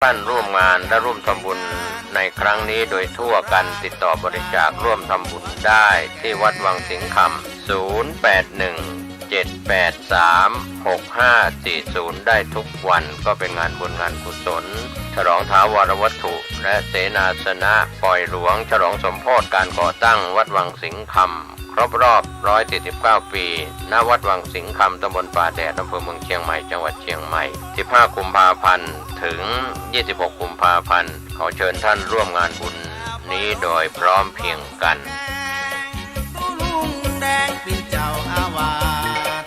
ท่านร่วมงานและร่วมทำบุญในครั้งนี้โดยทั่วกันติดต่อบริจาคร่วมทำบุญได้ที่วัดวังสิงห์คำ0817836540ได้ทุกวันก็เป็นงานบุญงานกุศลฉลองท้าวรวัตถุและเสนาสนะปล่อยหลวงฉลองสมโภชการก่อตั้งวัดวังสิงห์คำครบรอบ149ปีณวัดวังสิงห์คำตำบลป่าแดดอำเภอเมืองเชียงใหม่จังหวัดเชียงใหม่15กุมภาพันธ์ถึง26กุมภาพันธ์ขอเชิญท่านร่วมงานบุญนี้โดยพร้อมเพรียงกันลุงแดงเป็นเจ้าอาวาส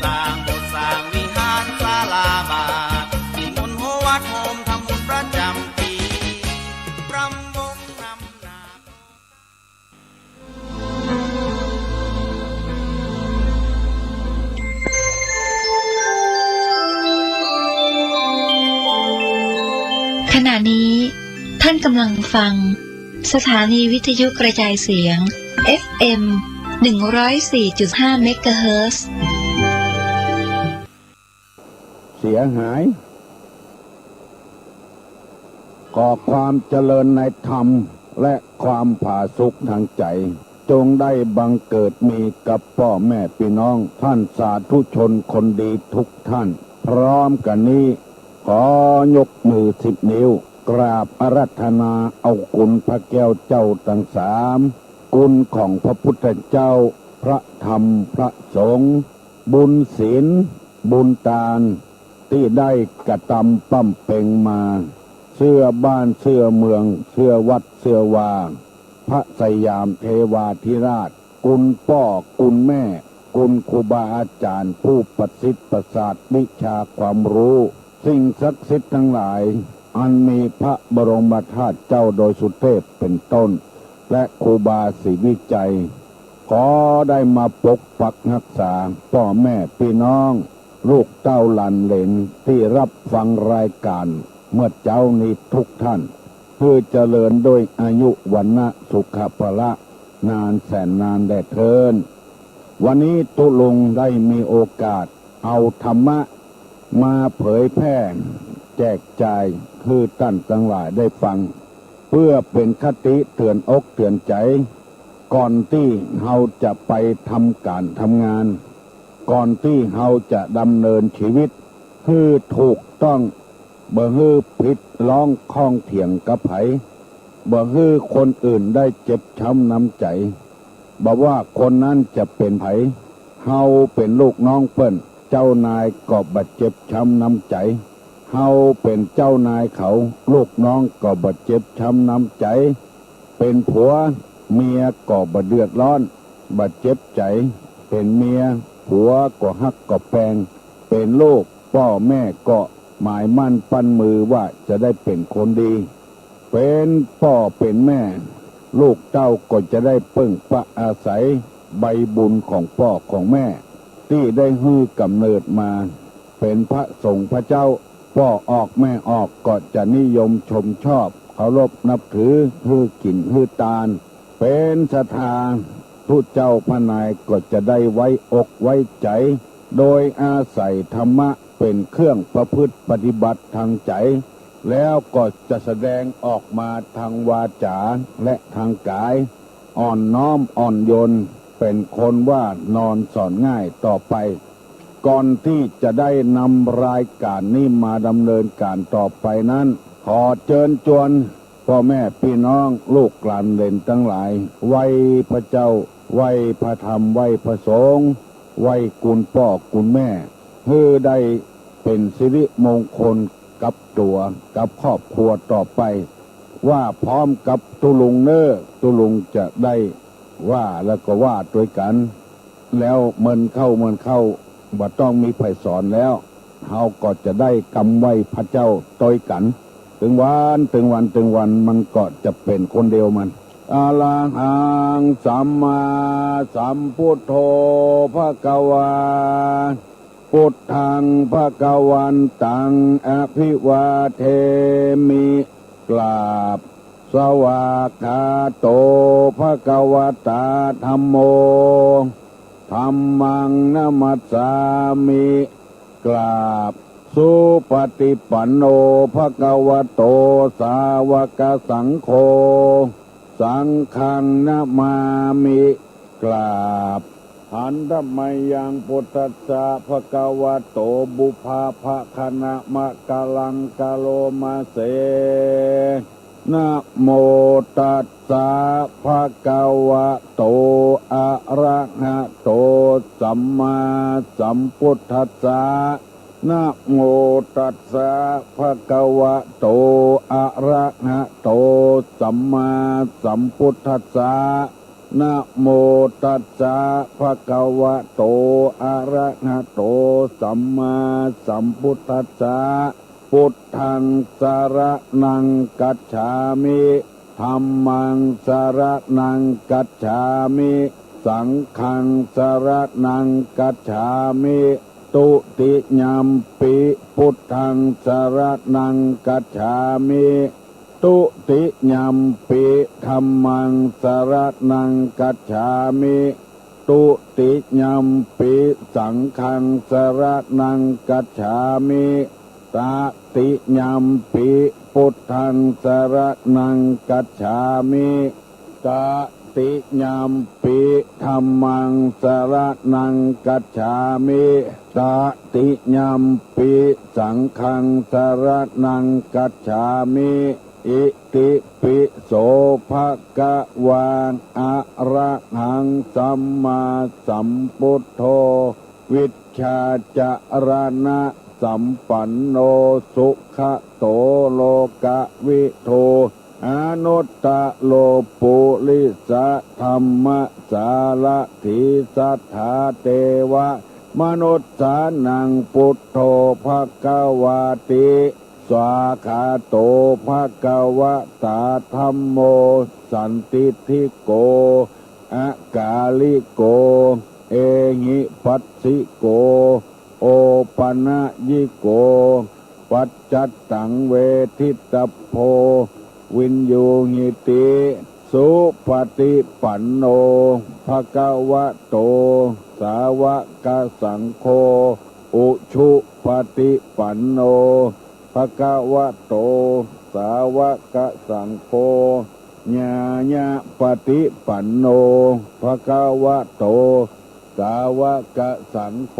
สร้างโบสถ์สร้างวิหารศาลาบาทนิมนต์วัดโฮมทำบุญประจำปีรำวงนำนาขณะนี้ท่านกำลังฟังสถานีวิทยุกระจายเสียง FM 104.5 เมกะเฮิรตซ์เสียหายก่อความเจริญในธรรมและความผาสุกทางใจจงได้บังเกิดมีกับพ่อแม่พี่น้องท่านสาธุชนคนดีทุกท่านพร้อมกันนี้ขอยกมือ10 นิ้วกราบอาราธนาเอาคุณพระแก้วเจ้าทั้ง3คุณของพระพุทธเจ้าพระธรรมพระสงฆ์บุญศีลบุญทานที่ได้กระทำปั้มเป่งมาเสื้อบ้านเสื้อเมืองเสื้อวัดเสื้อวาพระสยามเทวาธิราชคุณพ่อคุณแม่คุณครูบาอาจารย์ผู้ประสิทธิ์ประสาทวิชาความรู้สิ่งศักดิ์สิทธิ์ทั้งหลายอันมีพระบรมธาตุเจ้าโดยสุเทพเป็นต้นและครูบาศรีวิจัยขอได้มาปกปักรักษาพ่อแม่พี่น้องลูกเต้าหลานเหลนที่รับฟังรายการเมื่อเจ้านี้ทุกท่านเพื่อเจริญโดยอายุวันนะสุขภละนานแสนนานแด่เทินวันนี้ตุลงได้มีโอกาสเอาธรรมะมาเผยแพร่แจกจ่ายคือท่านทั้งหลายได้ฟังเพื่อเป็นคติเตือนอกเตือนใจก่อนที่เราจะไปทำการทำงานก่อนที่เราจะดำเนินชีวิตคือถูกต้องบ่ฮื้อผิดร้องข้องเถียงกับไผบ่ฮื้อคนอื่นได้เจ็บช้ำน้ำใจบ่ว่าคนนั้นจะเป็นไผเฮาเป็นลูกน้องเปิ้นเจ้านายก็บ่เจ็บช้ำน้ำใจเฮาเป็นเจ้านายเขาลูกน้องก็บ่เจ็บช้ำน้ำใจเป็นผัวเมียก็บ่เดือดร้อนบ่เจ็บใจเป็นเมียผัวก็ฮักก็แปงเป็นลูกพ่อแม่ก็หมายมั่นปั้นมือว่าจะได้เป็นคนดีเป็นพ่อเป็นแม่ลูกเต้าก็จะได้พึ่งพระอาศัยใบบุญของพ่อของแม่ที่ได้ฮื้อกำเนิดมาเป็นพระสงฆ์พระเจ้าพ่อออกแม่ออกก็จะนิยมชมชอบเคารพนับถือฮื้อกินฮื้อตาลเป็นศรัทธาผู้เจ้าพระนายก็จะได้ไว้อกไว้ใจโดยอาศัยธรรมะเป็นเครื่องประพฤติปฏิบัติทางใจแล้วก็จะแสดงออกมาทางวาจาและทางกายอ่อนน้อมอ่อนโยนเป็นคนว่านอนสอนง่ายต่อไปก่อนที่จะได้นำรายการนี้มาดำเนินการต่อไปนั้นขอเชิญชวนพ่อแม่พี่น้องลูกหลานเหลนทั้งหลายไหว้พระเจ้าไหว้พระธรรมไหว้พระสงฆ์ไหว้คุณพ่อคุณแม่เพื่อได้เป็นสิริมงคลกับตัวกับครอบครัวต่อไปว่าพร้อมกับตุลุงตุลุงจะได้ว่าแล้วก็ว่าด้วยกันแล้วเมินเข้าบ่ต้องมีไผสอนแล้วเฮาก็จะได้กำไว้พระเจ้าต้อยกันถึงวันมันก็จะเป็นคนเดียวมันอะระหังสัมมาสัมพุทโธภควาพุทธังภควันตังอภิวาเทมิกราบสวากขาโตภควตาธัมโมธัมมังนัมสสามิกราบ สุปฏิปันโนภควโตสาวกสังโฆสังฆังนะมามิกราบหันธรรมยังพุทธัสสะภควโตบุพาภคณะมะกะลังกะโลมาเสนะโมตัสสะภะคะวะโตอะระหะโตสัมมาสัมพุทธัสสะนะโมตัสสะภะคะวะโตอะระหะโตสัมมาสัมพุทธัสสะนะโมตัสสะภะคะวะโตอะระหะโตสัมมาสัมพุทธัสสะพุทธังสรณังกัจฉามิธัมมังสรณังกัจฉามิสังฆังสรณังกัจฉามิตุติยัมปิพุทธังสรณังกัจฉามิตุติยัมปิธัมมังสรณังกัจฉามิตุติยัมปิสังฆังสรณังกัจฉามิตติยัมปิพุทธังสรณังกัจฉามิตติยัมปิธัมมังสรณังกัจฉามิตติยัมปิสังฆังสรณังกัจฉามิอิติปิโสภะคะวะอะระหังสัมมาสัมพุทโธวิชชาจารณะสัมปันโนสุขโตโลกวิโทอนุตตะโลปุริสะธรรมสารถิสัทธาเตวะมนุสสานังพุทโธภควาติสวาคาโตภควตาธัมโมสันติทิโกอากาลิโกเอหิปัสสิโกโอปนะยิโกปัจจัตตังเวทิตโพวินยูหิติสุปฏิปันโนภควโตสาวกสังโฆอุชุปฏิปันโนภควโตสาวกสังโฆญาญาปฏิปันโนภควโตสาวกสังโฆ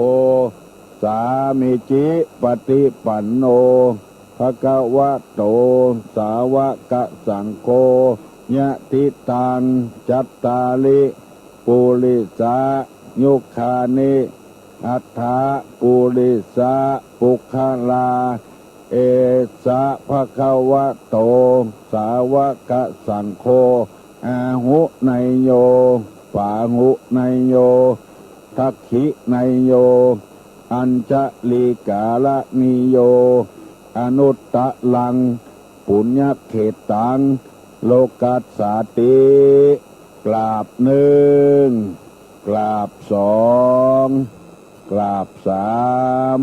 สามิจิปฏิปันโนภควโตสาวกสังโฆยะทิตังจัตตาลิปุริสายุคานิอัฏฐาปุริสาปุคลาเอสะภควโตสาวกสังโฆอาหุไนโยปาหุไนโยทักขิไนโยอัญจลีกาลนิโยอนุตตะลังปุญญเขตังโลกัสสาติกราบหนึ่งกราบสองกราบสาม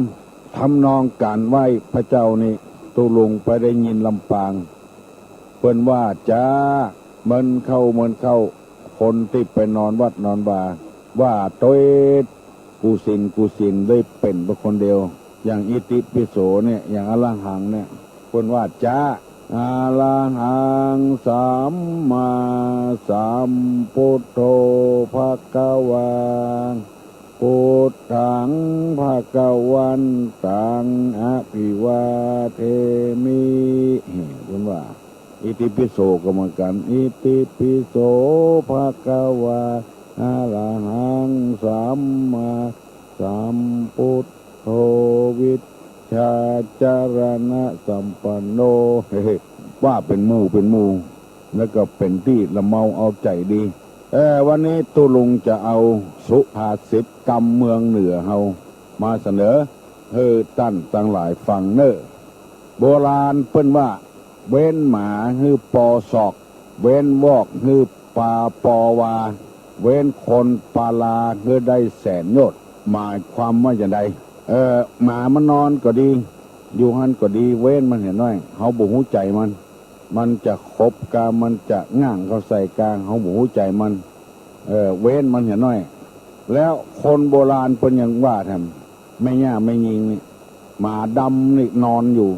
ทำนองการไหว้พระเจ้านี่ตุลุงไปได้ยินลำปางเพิ่นว่าจ้ามันเข้าคนที่ไปนอนวัดนอนบาว่าตัวกูสินได้เป็นเป็นคนเดียวอย่างอิติปิโสเนี่ยอย่างอรหังเนี่ยคนว่าจ้าอรหังสัมมาสัมพุทโธภควาพุทธังภควันตังอภิวาเทมิคนว่าอิติปิโสก็เหมือนกันอิติปิโสภควาอรหังสัมมาสัมพุทโธวิชชาจารณะสัมปันโนว่าเป็นหมู่แล้วก็เป็นที่ละเมาเอาใจดีวันนี้ตุลุงจะเอาสุภาษิตกำเมืองเหนือเฮามาเสนอตั้นตั้งหลายฟังเนอโบราณเปิ้นว่าเว้นหมาฮือปอศอกเว้นวอกฮือปาปอวาเว้นคนปาลาฮือได้แสนโยชน์หมายความว่าอย่างไรหมามันนอนก็ดีอยู่หันก็ดีเว้นมันเห็นน้อยเฮาบ่ฮู้ใจมันจะคบกามันจะง่างเขาใส่กลางเฮาบ่ฮู้ใจมันเว้นมันเห็นน้อยแล้วคนโบราณเพิ่นยังว่าทำไม่ย่าไม่ยิงนี่ หมาดำนี่นอนอยู่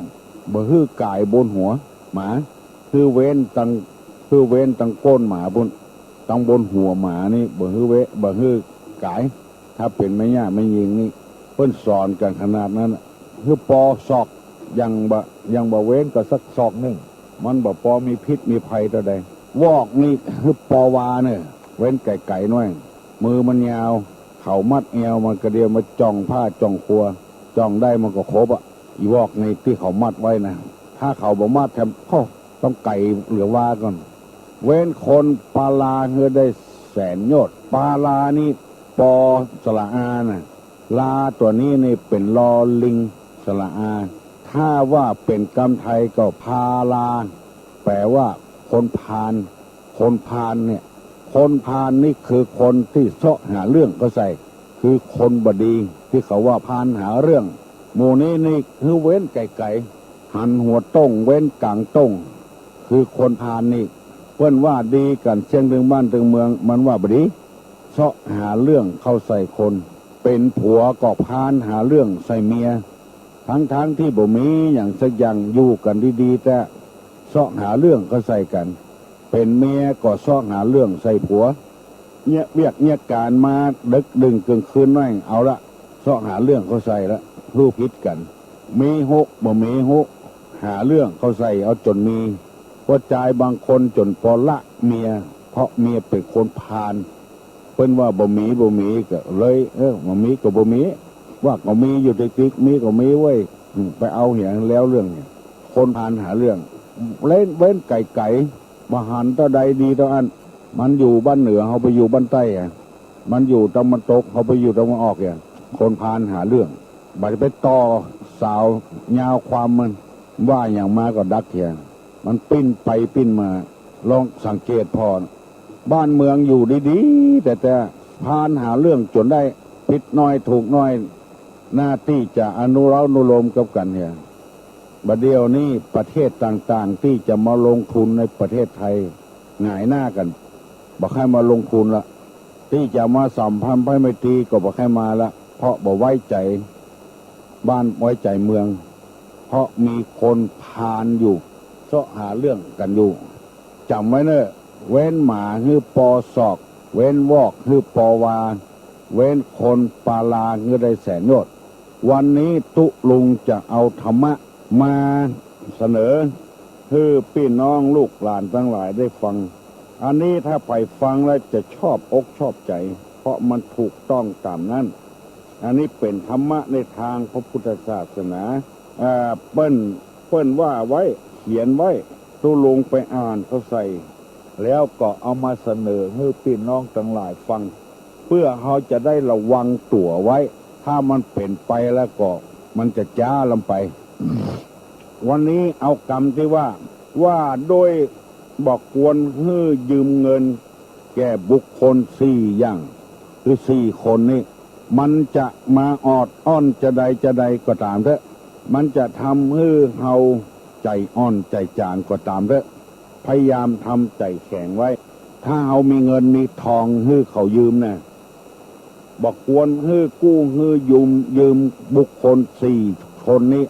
บ่ฮื้อกายบนหัวหมาคือเว้นตังก้นหมาบนตังบนหัวหมานี่บ่ฮื้อบ่ฮื้อกายถ้าเป็นไม่ยากไม่ยิงนี่เพิ่นสอนกันขนาดนั้นคือปอศอกยังบ่เว้นก็สักศอกหนึงมันบ่ปอมีพิษมีภัยตัวใดวอกนี่คือปอวาเนี่ยเว้นไก่ๆหน่อยมือมันยาวเข่ามัดเอวมันกระเดียวมาจ้องผ้าจ้องครัวจ้องได้มันก็ครบอีวอกนี่ที่เขามัดไว้นะถ้าเขาบ่มัดแถมต้องไก่เหลือว่าก่อนเว้นคนปาลาเฮือได้แสนยอดปาลานี่ปอสละอานะลาตัวนี้นี่เป็นลอลิงสละอาถ้าว่าเป็นกำไทยก็พาลาแปลว่าคนพาลเนี่ยคนพาลนี่คือคนที่เสาะหาเรื่องก็ใส่คือคนบดีที่เขาว่าพาลหาเรื่องหมู่นี้นี่คือเว้นไก่หันหัวต้งเว้นกลางต้งคือคนพาลนี่เพิ่นว่าดีกันเชียงถึงบ้านถึงเมืองมันว่าบดีเสาะหาเรื่องเข้าใส่คนเป็นผัวก็พาลหาเรื่องใส่เมียทั้งที่บ่มีอย่างสักอย่างอยู่กันดีๆแต่เสาะหาเรื่องก็ใส่กันเป็นเมียก็เสาะหาเรื่องใส่ผัวเนี่ยเบียกเนี่ยการมาดึกดึงกลางคืนนั่งเอาละเสาะหาเรื่องเขาใส่ละรู้พิษกันมีหกบ่มีหกหาเรื่องเขาใส่เอาจนมีหัวใจบางคนจนพอละเมียเพราะเมียเป็นคนพาลเพิ่นว่าบ่มีก็เลยบ่มีก็บ่มีว่าก็มีอยู่ติ๊กมีก็มีไว้ไปเอาเหี่ยแล้วเรื่องเนี่ยคนพาลหาเรื่องเล่นเว้นไก่มาหันต่อใดดีต่ออันมันอยู่บ้านเหนือเขาไปอยู่บ้านใต้มันอยู่ตะวันตกเขาไปอยู่ตะวันออกคนพาลหาเรื่องบัดไปต่อสาวยาวความมันว่าอย่างมาก็ดักเถียงมันปิ้นไปปิ้นมาลองสังเกตพอบ้านเมืองอยู่ดีๆแต่พาลหาเรื่องจนได้ผิดน้อยถูกน้อยหน้าที่จะอนุโลมกับกันบัดเดียวนี้ประเทศต่างๆที่จะมาลงทุนในประเทศไทยหงายหน้ากันบอกให้มาลงทุนละที่จะมาสัมพันธ์ไพ่ไมตรีก็บอกให้มาละเพราะบอกไว้ใจบ้านไว้ใจเมืองเพราะมีคนพาลอยู่เสาะหาเรื่องกันอยู่จำไว้เนอะเว้นหมาคือปอศอกเว้นวอกคือปอวาเว้นคนปาลาคือได้แสนยอดวันนี้ตุลุงจะเอาธรรมะมาเสนอคือพี่น้องลูกหลานทั้งหลายได้ฟังอันนี้ถ้าไปฟังแล้วจะชอบอกชอบใจเพราะมันถูกต้องตามนั้นอันนี้เป็นธรรมะในทางพระพุทธศาสนาเปิ้นว่าไว้เขียนไว้ตุลุงไปอ่านเขาใส่แล้วก็เอามาเสนอให้พี่น้องทั้งหลายฟังเพื่อเขาจะได้ระวังตัวไว้ถ้ามันเป็นไปแล้วก็มันจะจ้าลงไป วันนี้เอากรรมที่ว่าโดยบอกควรให้ยืมเงินแก่บุคคล4อย่างคือ4คนนี้มันจะมาออดอ้อนจะใดก็ตามเถอะมันจะทำให้เฮาใจอ่อนใจจางก็ตามเถอะพยายามทำใจแข็งไว้ถ้าเฮามีเงินมีทองให้เขายืมนะบอกควรให้กู้ให้ยืมบุคคล4คนนี้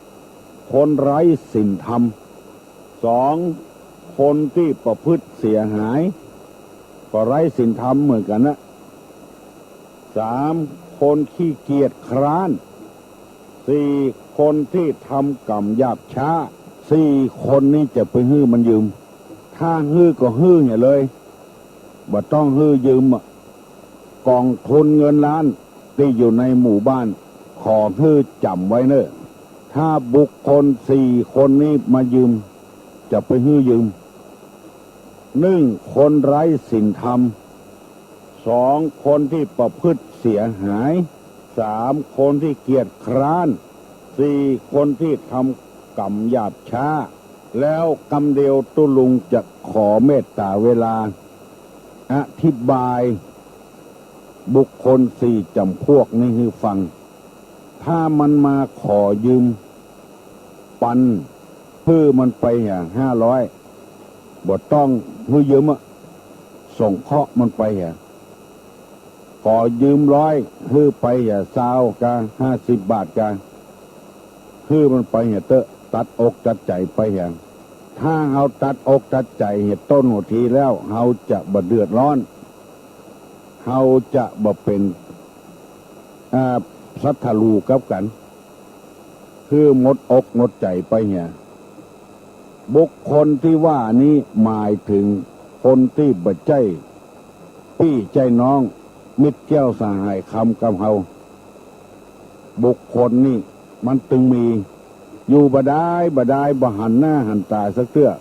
1คนไร้ศีลธรรม2คนที่ประพฤติเสียหายก็ไร้ศีลธรรมเหมือนกันนะ3คนขี้เกียจคร้าน4คนที่ทำกรรมหยาบช้า4คนนี้จะไปฮื้อมันยืมถ้าฮื้อก็ฮื้ออย่าเลยบ่ต้องฮื้อยืมกองทุนเงินล้านที่อยู่ในหมู่บ้านขอฮื้อจำไว้เนอะถ้าบุคคล4คนนี้มายืมจะไปฮื้อยืม1คนไร้ศีลธรรม2คนที่ประพฤติเสียหาย3คนที่เกียจคร้าน4คนที่ทำกรรมหยาบช้าแล้วกรรมเดียวตุลุงจะขอเมตตาเวลาอธิบายบุคคล4จำพวกนี้ให้ฟังถ้ามันมาขอยืมปันเพื่อมันไปอย่าง500บ่ต้องเพื่อยืมส่งเคราะห์มันไปอย่างขอยืม100เพื่อไปอย่าง20กะ50 บาทกะ คือมันไปเหตุเตอะตัดอกตัดใจไปอย่างถ้าเราตัดอกตัดใจเหตุต้นหัวทีแล้วเราจะบ่เดือดร้อนเราจะบ่เป็นสัทธลูกับกันคือหมดอกหมดใจไปเนี่ยบุคคลที่ว่านี้หมายถึงคนที่บ่ใจพี่ใจน้องมิตรแก้วสหายคำกับเฮาบุคคลนี่มันตึงมีอยู่บ่ได้บ่หันหน้าหันตาสักเตื้อ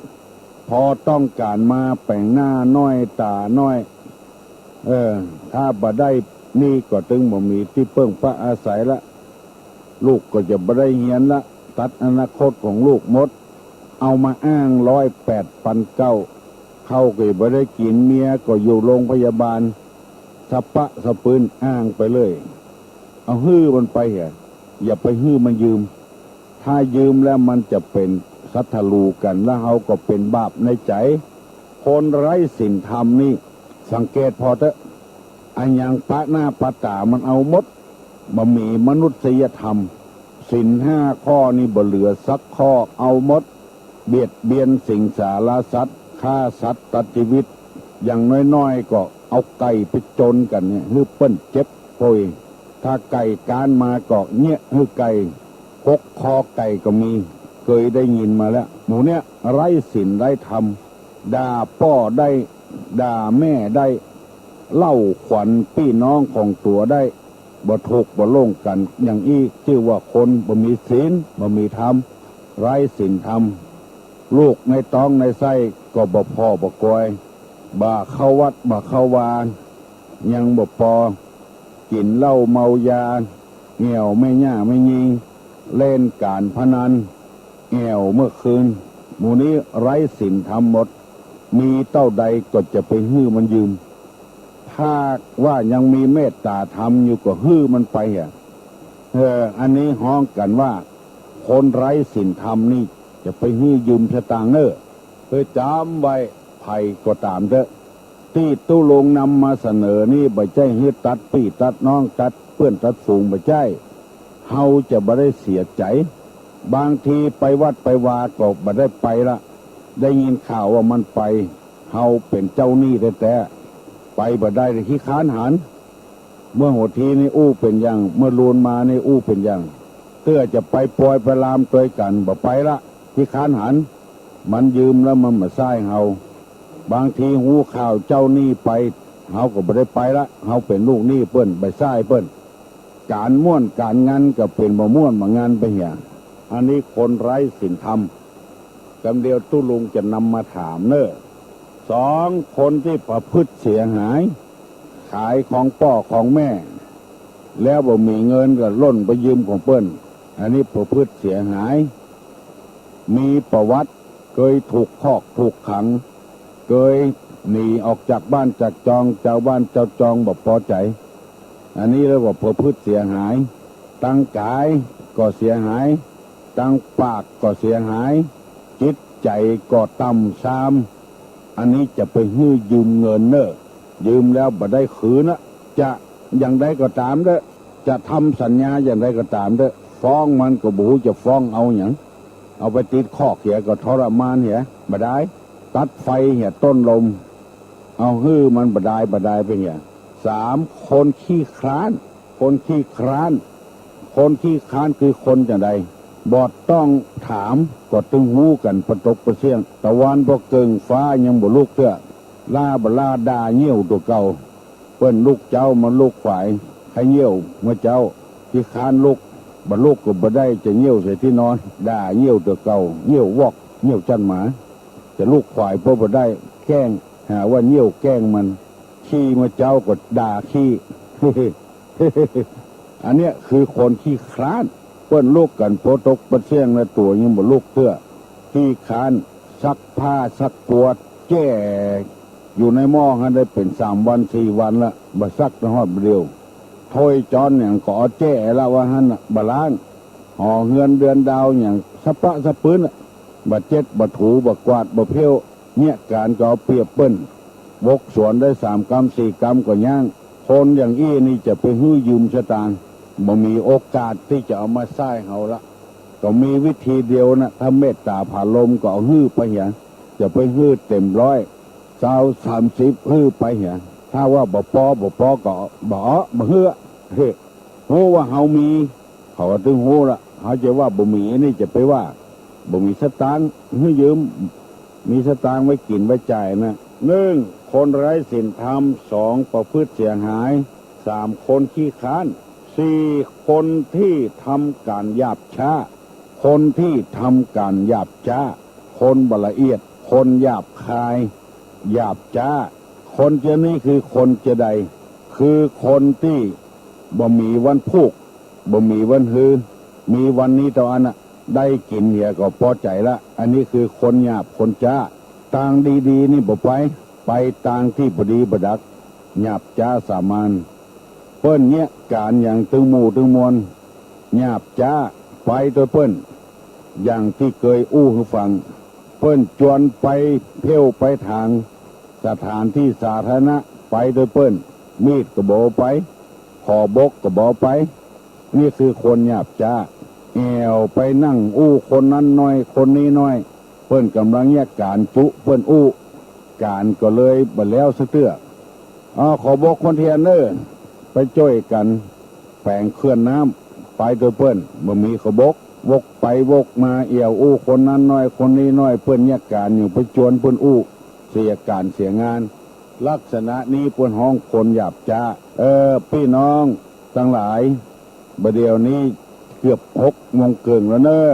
พอต้องการมาแป่งหน้าน้อยตาน้อยถ้าบ่ได้นี่ก็ตึงบ่มีที่เพิ่งพระอาศัยละลูกก็จะบ่ได้เหียนละตัดอนาคตของลูกหมดเอามาอ้าง108,900เข้าก็บ่ได้กินเมียก็อยู่โรงพยาบาลสะปะสะปืนอ้างไปเลยเอาฮื้อมันไปอย่าไปฮื้อมันยืมถ้ายืมแล้วมันจะเป็นสัทธลูกันแล้วเฮาก็เป็นบาปในใจคนไร้ศีลธรรมนี่สังเกตพอเถอะอันยังปะหน้าปะตามันเอาหมดบ่มีมนุษยธรรมศีล5ข้อนี่บ่เหลือสักข้อเอาหมดเบียดเบียนสิ่งสารสัตว์ฆ่าสัตว์ตัดชีวิตอย่างน้อยๆก็เอาไก่ไปจนกันเนี่ยฮื้อเปิ้นเจ็บโพยถ้าไก่การมาก็เนี่ยฮื้อไก่กกคอไก่ก็มีเคยได้ยินมาแล้วหมูเนี่ยไร้ศีลไร้ธรรมด่าพ่อได้ด่าแม่ได้เล่าขวัญพี่น้องของตัวได้บ่ถูกบ่ลงกันอย่างอี้ชื่อว่าคนบ่มีศีลบ่มีธรรมไร้ศีลธรรมลูกในท้องในไส้ก็บ่พอบ่กอยบ่เข้าวัดบ่เข้าวายังบ่พอกินเหล้าเมายาเหี่ยวไม่ย่าไม่ยิงเล่นการพนันแอวเมื่อคืนหมู่นี้ไร้ศีลธรรมหมดมีเต้าใดก็จะไปฮื้อมันยืมถ้าว่ายังมีเมตตาธรรมอยู่ก็ฮื้อมันไปอันนี้ฮ้องกันว่าคนไร้ศีลธรรมนี่จะไปฮื้อยืมสตางค์จำไว้ไผก็ตามเถอะที่ตู้ลงนำมาเสนอนี่บ่ใช่ฮื้อตัดพี่ตัดน้องตัดเพื่อนตัดฝูงบ่ใช่เฮาจะบ่ได้เสียใจบางทีไปวัดไปวาก็บ่ได้ไปละได้ยินข่าวว่ามันไปเฮาเป็นเจ้าหนี้แต่ไปบ่ได้ขี้ค้านหันเมื่อหัวทีนี่อู้เป็นอย่างเมื่อลูนมานี่อู้เป็นอย่างเตื้อจะไปปล่อยไปลามตัวกันบ่ไปละขี้ค้านหันมันยืมแล้วมันมาซ้ายเฮาบางทีหูข่าวเจ้าหนี้ไปเฮาก็บ่ได้ไปละเฮาเป็นลูกหนี้เปิ้นไปซ้ายเปิ้นการม่วนการงานก็เป็นบ่ม่วนบ่งานไปเหี่ยอันนี้คนไร้ศีลธรรมกำเดียวตู้ลุงจะนำมาถาม2คนที่ประพฤติเสียหายขายของพ่อของแม่แล้วบ่มีเงินก็ล่นไปยืมของเปิ้นอันนี้ประพฤติเสียหายมีประวัติเคยถูกคอกถูกขังเคยหนีออกจากบ้านจากจองเจ้าบ้านเจ้าจองบ่พอใจอันนี้เรียกว่าประพฤติเสียหายตั้งกายก็เสียหายตั้งปากก็เสียหายจิตใจก็ต่ำทรามอันนี้จะไปฮื้อยืมเงินยืมแล้วบ่ได้คืนจะอย่างใดก็ตามจะทำสัญญาอย่างใดก็ตามฟ้องมันก็บ่รู้จะฟ้องเอาหยังเอาไปติดคอกเหี่ยก็ทรมานเหี่ยบ่ได้ตัดไฟเหี่ยต้นลมเอาฮื้อมันบ่ได้ไปเหี่ย3คนขี้คร้านคนขี้คร้านคือคนจังใดบอดต้องถามก็ตึงหูกันประตกประเสียงตะวันบ่เกิงฟ้ายังบ่ลุกเตื้อล่าบ่ล่าด่าเหี้ยวตัวเก่าเปิ้นลูกเจ้ามันลูกฝ่ายให้เหี้ยวเมื่อเจ้าที่ค้านลูกบ่ลูกก็บ่ได้จะเหี้ยวใส่ที่นอนด่าเหี้ยวตัวเก่าเหี้ยววอกเหี้ยวจันหมาจะลูกฝ่ายบ่ได้แกล้งหาว่าเหี้ยวแกล้งมันขี้เมื่อเจ้าก็ด่าขี้ อันเนี้ยคือคนขี้คร้านเปิ้นลูกกันโพตกประเสียงและตัวยังบ่ลูกเตื้อขี้คร้านซักผ้าซักปวดแก้อยู่ในหม้อหันได้เป็น3 วัน 4 วันละบ่ซักฮอดเดียวถ้วยจอนอย่างก็เอาแจ้ละว่าหั่นบ่ล้างห่อเฮือนเดือนดาวอย่างสะปะสะปื้นบ่เจ็ดบ่ถูบ่กวาดบ่เพี้ยวเนี่ยการก็เอาเปรียบเปิ้นวกสวนได้3 กรัม 4 กรัมก็ย่างคนอย่างอี้นี่จะไปฮื้อยืมสตางค์บ่มีโอกาสที่จะเอามาใช้เฮาละ ก็มีวิธีเดียวนะถ้าเมตตาผ่าลมก็เอาฮื้อไปเหียจะไปฮื้อเต็มร้อย20-30ฮื้อไปเหียถ้าว่าบ่ปอก็บ่ฮื้อโหว่าเฮามีเขาว่าถึงโหละเขาจะว่าบ่มีนี่จะไปว่าบ่มีสตางค์ฮื้อยืมมีสตางค์ไว้กินไว้จ่ายนะ1คนไร้ศีลธรรม2ประพฤติเสียหาย3คนขี้ค้าน4คนที่ทำการหยาบช้าคนที่ทำการหยาบช้าคนบ่ละเอียดคนหยาบคายหยาบช้าคนจะนี่คือคนจะใดคือคนที่บ่มีวันพูกบ่มีวันฮือมีวันนี้ต่ออันน่ะได้กินเหี่ยก็พอใจละอันนี้คือคนหยาบคนช้าต่างดีๆนี่บ่ไปต่างที่บดีบดักหยาบช้าสามานเปิ้นเนี่ยการอย่างตึงหมู่ตึงมวลหยาบช้าไปโดยเปิ้นอย่างที่เคยอู้ให้ฟังเปิ้นจวนไปเที่ยวไปทางสถานที่สาธารณะไปโดยเปิ้นมีดก็บ่ไปขอบกก็บ่ไปนี่คือคนหยาบช้าแอวไปนั่งอู้คนนั้นน้อยคนนี้น้อยเปิ้นกำลังแยกการจุเปิ้นอู้การก็เลยบ่แล้วซะเตื้อขอบกคนเทียนเด้อไปจ้อยกันแฝงเคลื่อนน้ำไปโดยเปิ้นบ่มีขบกวกไปวกมาเอี่ยวอู้คนนั้นน้อยคนนี้น้อยเปิ้นแยกการอยู่ไปจวนเปิ้นอู้เสียการเสียงานลักษณะนี้เปิ้นห้องคนหยาบช้าพี่น้องทั้งหลายบัดเดี๋ยวนี้เกือบ6 โมงเกินแล้วเนอะ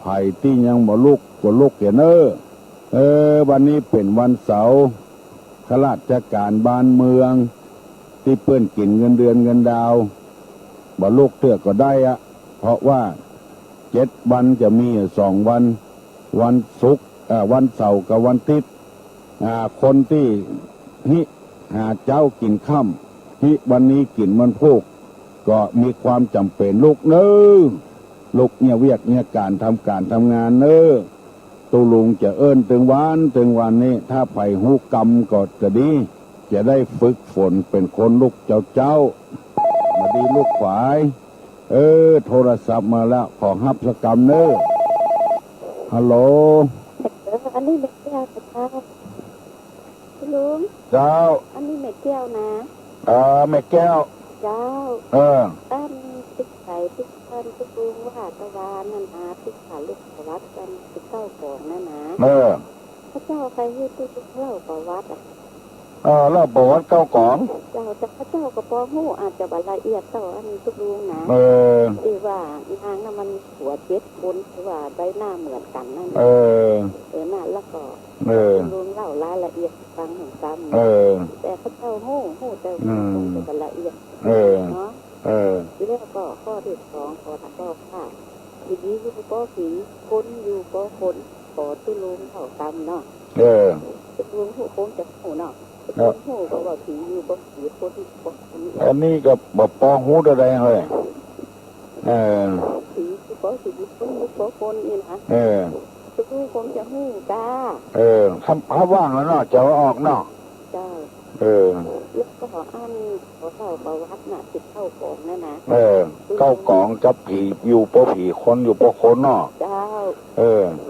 ไผ่ที่ยังบ่ลุกก็ลุกเนอะวันนี้เป็นวันเสาร์ข้าราชการบ้านเมืองที่เปิ้นกินเงินเดือนเงินดาวบ่ลุกเตื้อก็ได้อะเพราะว่า7 วันจะมี2 วันวันศุกร์วันเสาร์กับวันอาทิตย์คนที่หาเจ้ากินค่ำวันนี้กินมันพุกก็มีความจำเป็นลุกเนอลุกเนี่ยเวียกเนี่ยการทำงานเนอตูลุงจะเอิ้นถึงวันนี้ถ้าไปหูกรรมก็จะดีจะได้ฝึกฝนเป็นคนลูกเจ้ามาดีลูกฝายโทรศัพท์มาแล้วขอฮับสกรรมเนอฮัลโหลอันนี้เม็ดแก้วค่ะคุณลุงเจ้าอันนี้เม็ดแก้วนะแม่แก้วเจ้าอันติ๊กไข่ติ๊กพันติ๊กลุงว่าตะวันนั่นนะติ๊กขาลูกประวัติกันติ๊กเต้าของนั่นนะพระเจ้าใครให้ติ๊กเล่าประวัติเล่าประวัติเก้ากองเจ้าจะพระเจ้ากระปองหูอาจจะบรรละเอียดเต่าอันทุกลุงนะที่ว่านางน่ะมันหัว7 คนที่ว่าได้หน้าเหมือนกันนั่นน่ะแล้วก็ลุงเล่ารายละเอียดฟังของซ้ำแต่พระเจ้าหูแต่บรรละเอียดเนาะที่แรกก็ข้อที่2ขอถัดก็ค่ะทีนี้อยู่ก็ผีคนอยู่ก็คนขอตุลุงเท่าซ้ำเนาะตุลุงหูคงจะหูเนาะหูก็ว่าผีอยู่ก็ผีคนที่อันนี้ก็บ่ปองหูได้เฮ้ยผีก็ผีคนลูกก็คนนี่นะตุลุงคงจะหูจ้าถ้าว่างแล้วเนาะจะออกเนาะจ้าแล้วก็ขออันขอเล่าประวัติน่ะติดเข้ากองนั่นนะเก้ากองกับผีอยู่ปอผีคนอยู่ปอคนเนาะเจ้า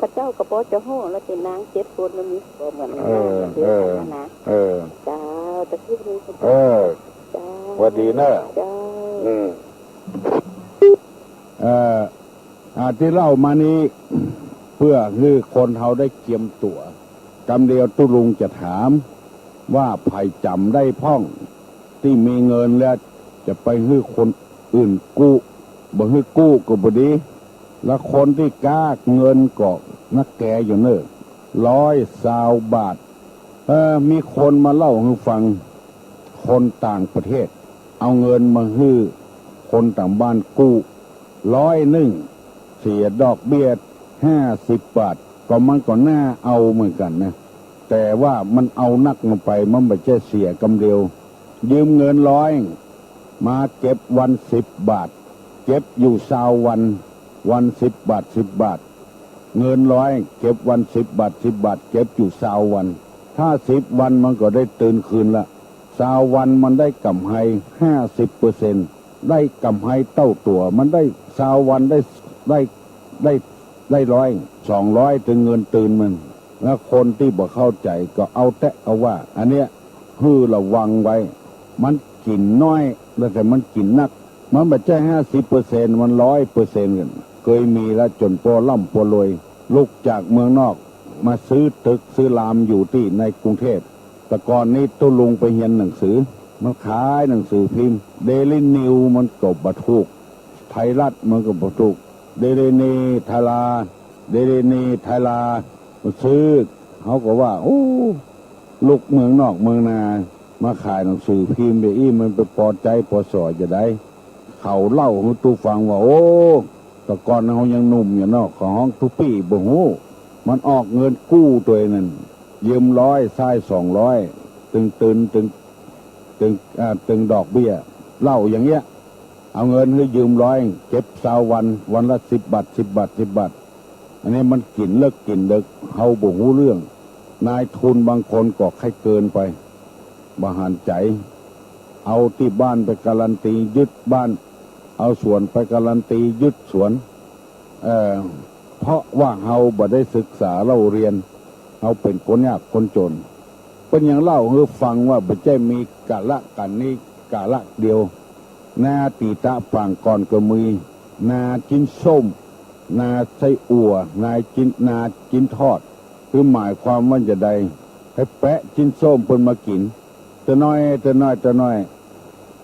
พระเจ้ากระปอจะโห่แล้วเป็นนาง7 คนมันมีตัวเหมือนกันนะเจ้าแต่ที่นี้เจ้าวัสดีเนอะเจ้าที่เล่ามานี้เพื่อคือคนเขาได้เกียมตัวกำเดียวตุลุงจะถามว่าไผ่จำได้พ่องที่มีเงินแล้วจะไปให้คนอื่นกู้บ่ให้กู้ก็บ่ดีแล้วคนที่กล้าเงินก็นักแกอยู่เนอะ120 บาทมีคนมาเล่าให้ฟังคนต่างประเทศเอาเงินมาให้คนต่างบ้านกู้101เสียดอกเบี้ย50 บาทก็มันก็น่าเอาเหมือนกันนะแต่ว่ามันเอานักลงไปมันไม่ใช่เสียกำเดียวยืมเงิน100มาเก็บวัน10 บาทเก็บอยู่วัน10 บาท10 บาทเงิน100เก็บวัน10 บาท10 บาทเก็บอยู่วันถ้า10 วันมันก็ได้ตื่นคืนละวันมันได้กำไร50%ได้กำไรเท่าตัวมันได้วันได้ ได้100 200ถึงเงินตื่นมันแล้วคนที่บ่เข้าใจก็เอาแตะเอาว่าอันเนี้ยคือระวังไว้มันกินน้อยแล้วแต่มันกินนักมันไม่ใช่ 50% มัน 100% กันเคยมีแล้วจนพอร่ำพอรวยลุกจากเมืองนอกมาซื้อตึกซื้อรามอยู่ที่ในกรุงเทพแต่ก่อนนี้ตุลุงไปเรียนหนังสือมันขายหนังสือพิมพ์เดลินิวมันก็บ่ถูกไทยรัฐมันก็บ่ถูกเดลินีไทยลามาซื้อเขาก็ว่าโอ้ลูกเมืองนอกเมืองนามาขายหนังสือพิมพ์ไปมันไปพอใจพอสอจะได้เขาเล่าให้ตูฟังว่าโอ้แต่ก่อนเขายังหนุ่มอยู่นอกของห้องทุปี้บ่ฮู้มันออกเงินกู้ตัวนั้นยืม100ใช้200ตึงดอกเบี้ยเล่าอย่างเงี้ยเอาเงินให้ยืม100เก็บวันละ10 บาทอันนี้มันกินเลิกกินเด็กเขาบ่ฮู้เรื่องนายทุนบางคนก็ให้เกินไปบาหันใจเอาที่บ้านไปการันตียึดบ้านเอาสวนไปการันตียึดสวนเพราะว่าเราบ่ได้ศึกษาเราเรียนเราเป็นคนยากคนจนเป็นอย่างเล่าให้ฟังว่าบ่ใช่มีกะละกันนี้กะละเดียวนาตีตะฝั่งก่อนก็มีนาจิ้นส้มนาไส้อั่วนาจิ้นทอดคือหมายความว่าจะได้ให้แปะจิ้นส้มเพิ่นมากินแต่น้อย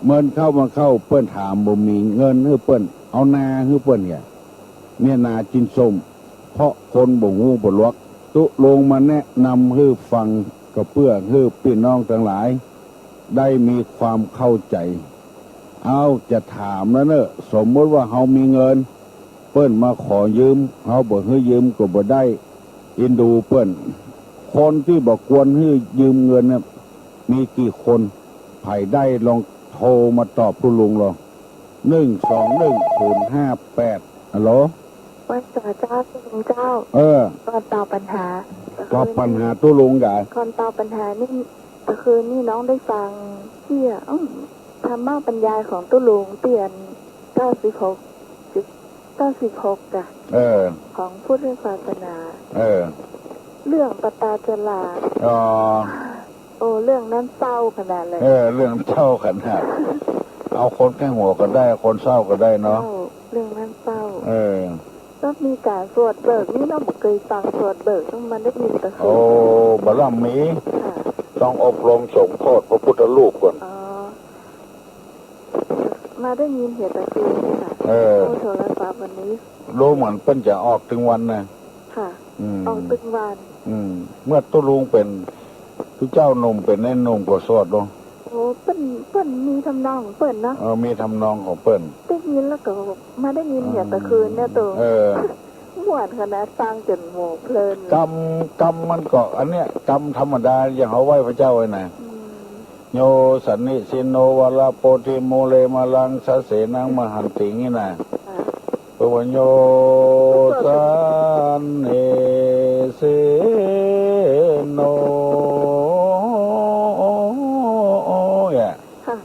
เมินเข้ามาเข้าเปิ้นถามบ่มีเงินให้เปิ้นเอานาให้เปิ้นเนี่ยนาจิ้นส้มเพราะคนบ่ฮู้บ่รู้ตุลงมาแนะนำให้ฟังก็เพื่อให้พี่น้องทั้งหลายได้มีความเข้าใจเอาจะถามแล้วเนอะสมมติว่าเฮามีเงินเปิ้นมาขอยืมเฮาบ่ให้ยืมก็บ่ได้อินดูเปิ้นคนที่บ่ควรให้ยืมเงินเนี่ยมีกี่คนไผได้ลองโทรมาตอบผู้ลุงลอง1211058ฮัลโหลว่าเจ้าลุงเจ้าก่อนตอบปัญหาตู้ลุงใหญ่ก่อนตอบปัญหานี่ก็คือนี่น้องได้ฟังเที่ยธรรมะบรรยายของตู้ลุงเตียน96จ้ะของพุทธศาสนาเรื่องปตาจลาโอ้เรื่องนั้นเศร้าขนาดเลยเรื่องเศร้าขนาดเอาคนแค่หัวก็ได้คนเศร้าก็ได้เนาะเรื่องนั้นเศร้าต้องมีการสวดเบิกนี่เราเคยฟังสวดเบิกต้องมันได้ยินแต่โอ้บารมีต้องอบรมสงฆ์โพธิพระพุทธรูปก่อนมาได้ยินเหตุการณ์นี่ค่ะโทรศัพท์วันนี้รู้เหมือนเพิ่นจะออกถึงวันนะค่ะออกถึงวันเมื่อตุลุงเป็นทุกเจ้าหนุ่มเป็นแน่นุ่มกว่าสวดลงโอ้เปิ้นมีทำนองของเปิ้นเนาะมีทำนองของเปิ้นได้ยินแล้วก็มาได้ยินเหตุตะคืนเนี่ยตัวม่วนขนาดฟังจนโหเพลินกรรมมันก็อันเนี้ยกรรมธรรมดาอย่างเขาไหว้พระเจ้าไว้นะโยสันนิสิโนวลาโปติโมเลมาลังสะเสนังมหันติงี้นะปวัญโยสันนิสิโน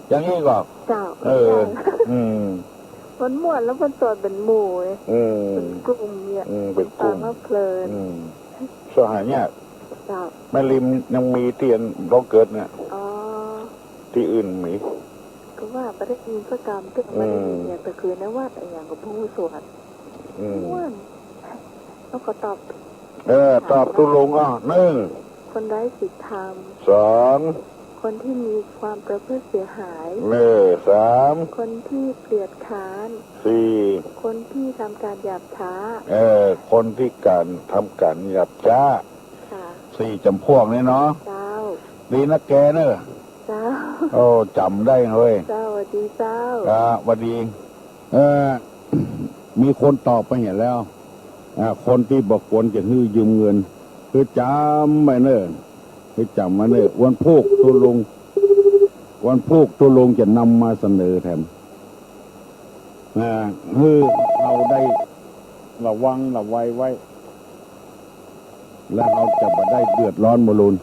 อย่างนี้ก็เจ้ามันม่วนแล้วมันสดเป็นหมู่เป็นกลุ่มเนี่ยเป็นกลุ่มเพลินสหายเนี่ยแม่ริมยังมีเตียนเราเกิดเนี่ยที่อื่นมีก็ว่าประเด็นมีสักกรรมที่มันเนี่ยแต่คือนะว่าอย่างกับผู้สวดม่วนแล้วก็ตอบตุลงคนไร้ศีลธรรม2คนที่มีความประพฤติเสียหาย3คนที่เกลียดค้าน4คนที่ทำการหยาบช้าคนที่การทำการหยาบช้า4จำพวกนี่เนาะดีนะแกเนอะโอ้จำได้เฮ้ยเจ้าสวัสดีเจ้าสวัสดีมีคนตอบไปเห็นแล้วคนที่บอกควรจะให้ยืมเงินคือจำไปเนอะคือจำมาเนอะวันพุธตุลงจะนำมาเสนอแทนคือเราได้ระวังระวัยไว้แล้วเราจะไม่ได้เดือดร้อนมลุน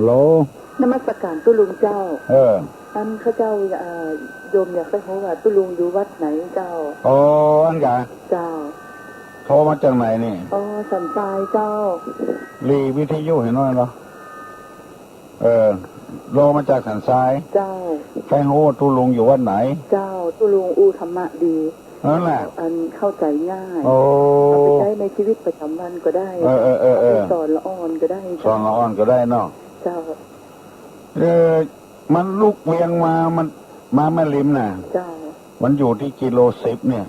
โลนมัสการตุลุงเจ้า อันข้าเจ้าโยมอยากได้รู้ว่าตุลุงอยู่วัดไหนเจ้าอ๋ออันกะเจ้าโทรมาจากไหนนี่อ๋อสันทรายเจ้ารีวิทยุเห็นน้อยเหรอโลมาจากสันทรายเจ้าใครรู้ตุลุงอยู่วัดไหนเจ้าตุลุงอูธรรมะดีนั่นแหละอันเข้าใจง่ายเอาไปใช้ในชีวิตประจำวันก็ได้สอนละอ่อนก็ได้สอนละอ่อนก็ได้เนาะเจ้ามันลูกเวียงมันมาแม่ริมน่ะเจ้ามันอยู่ที่กิโล10เนี่ย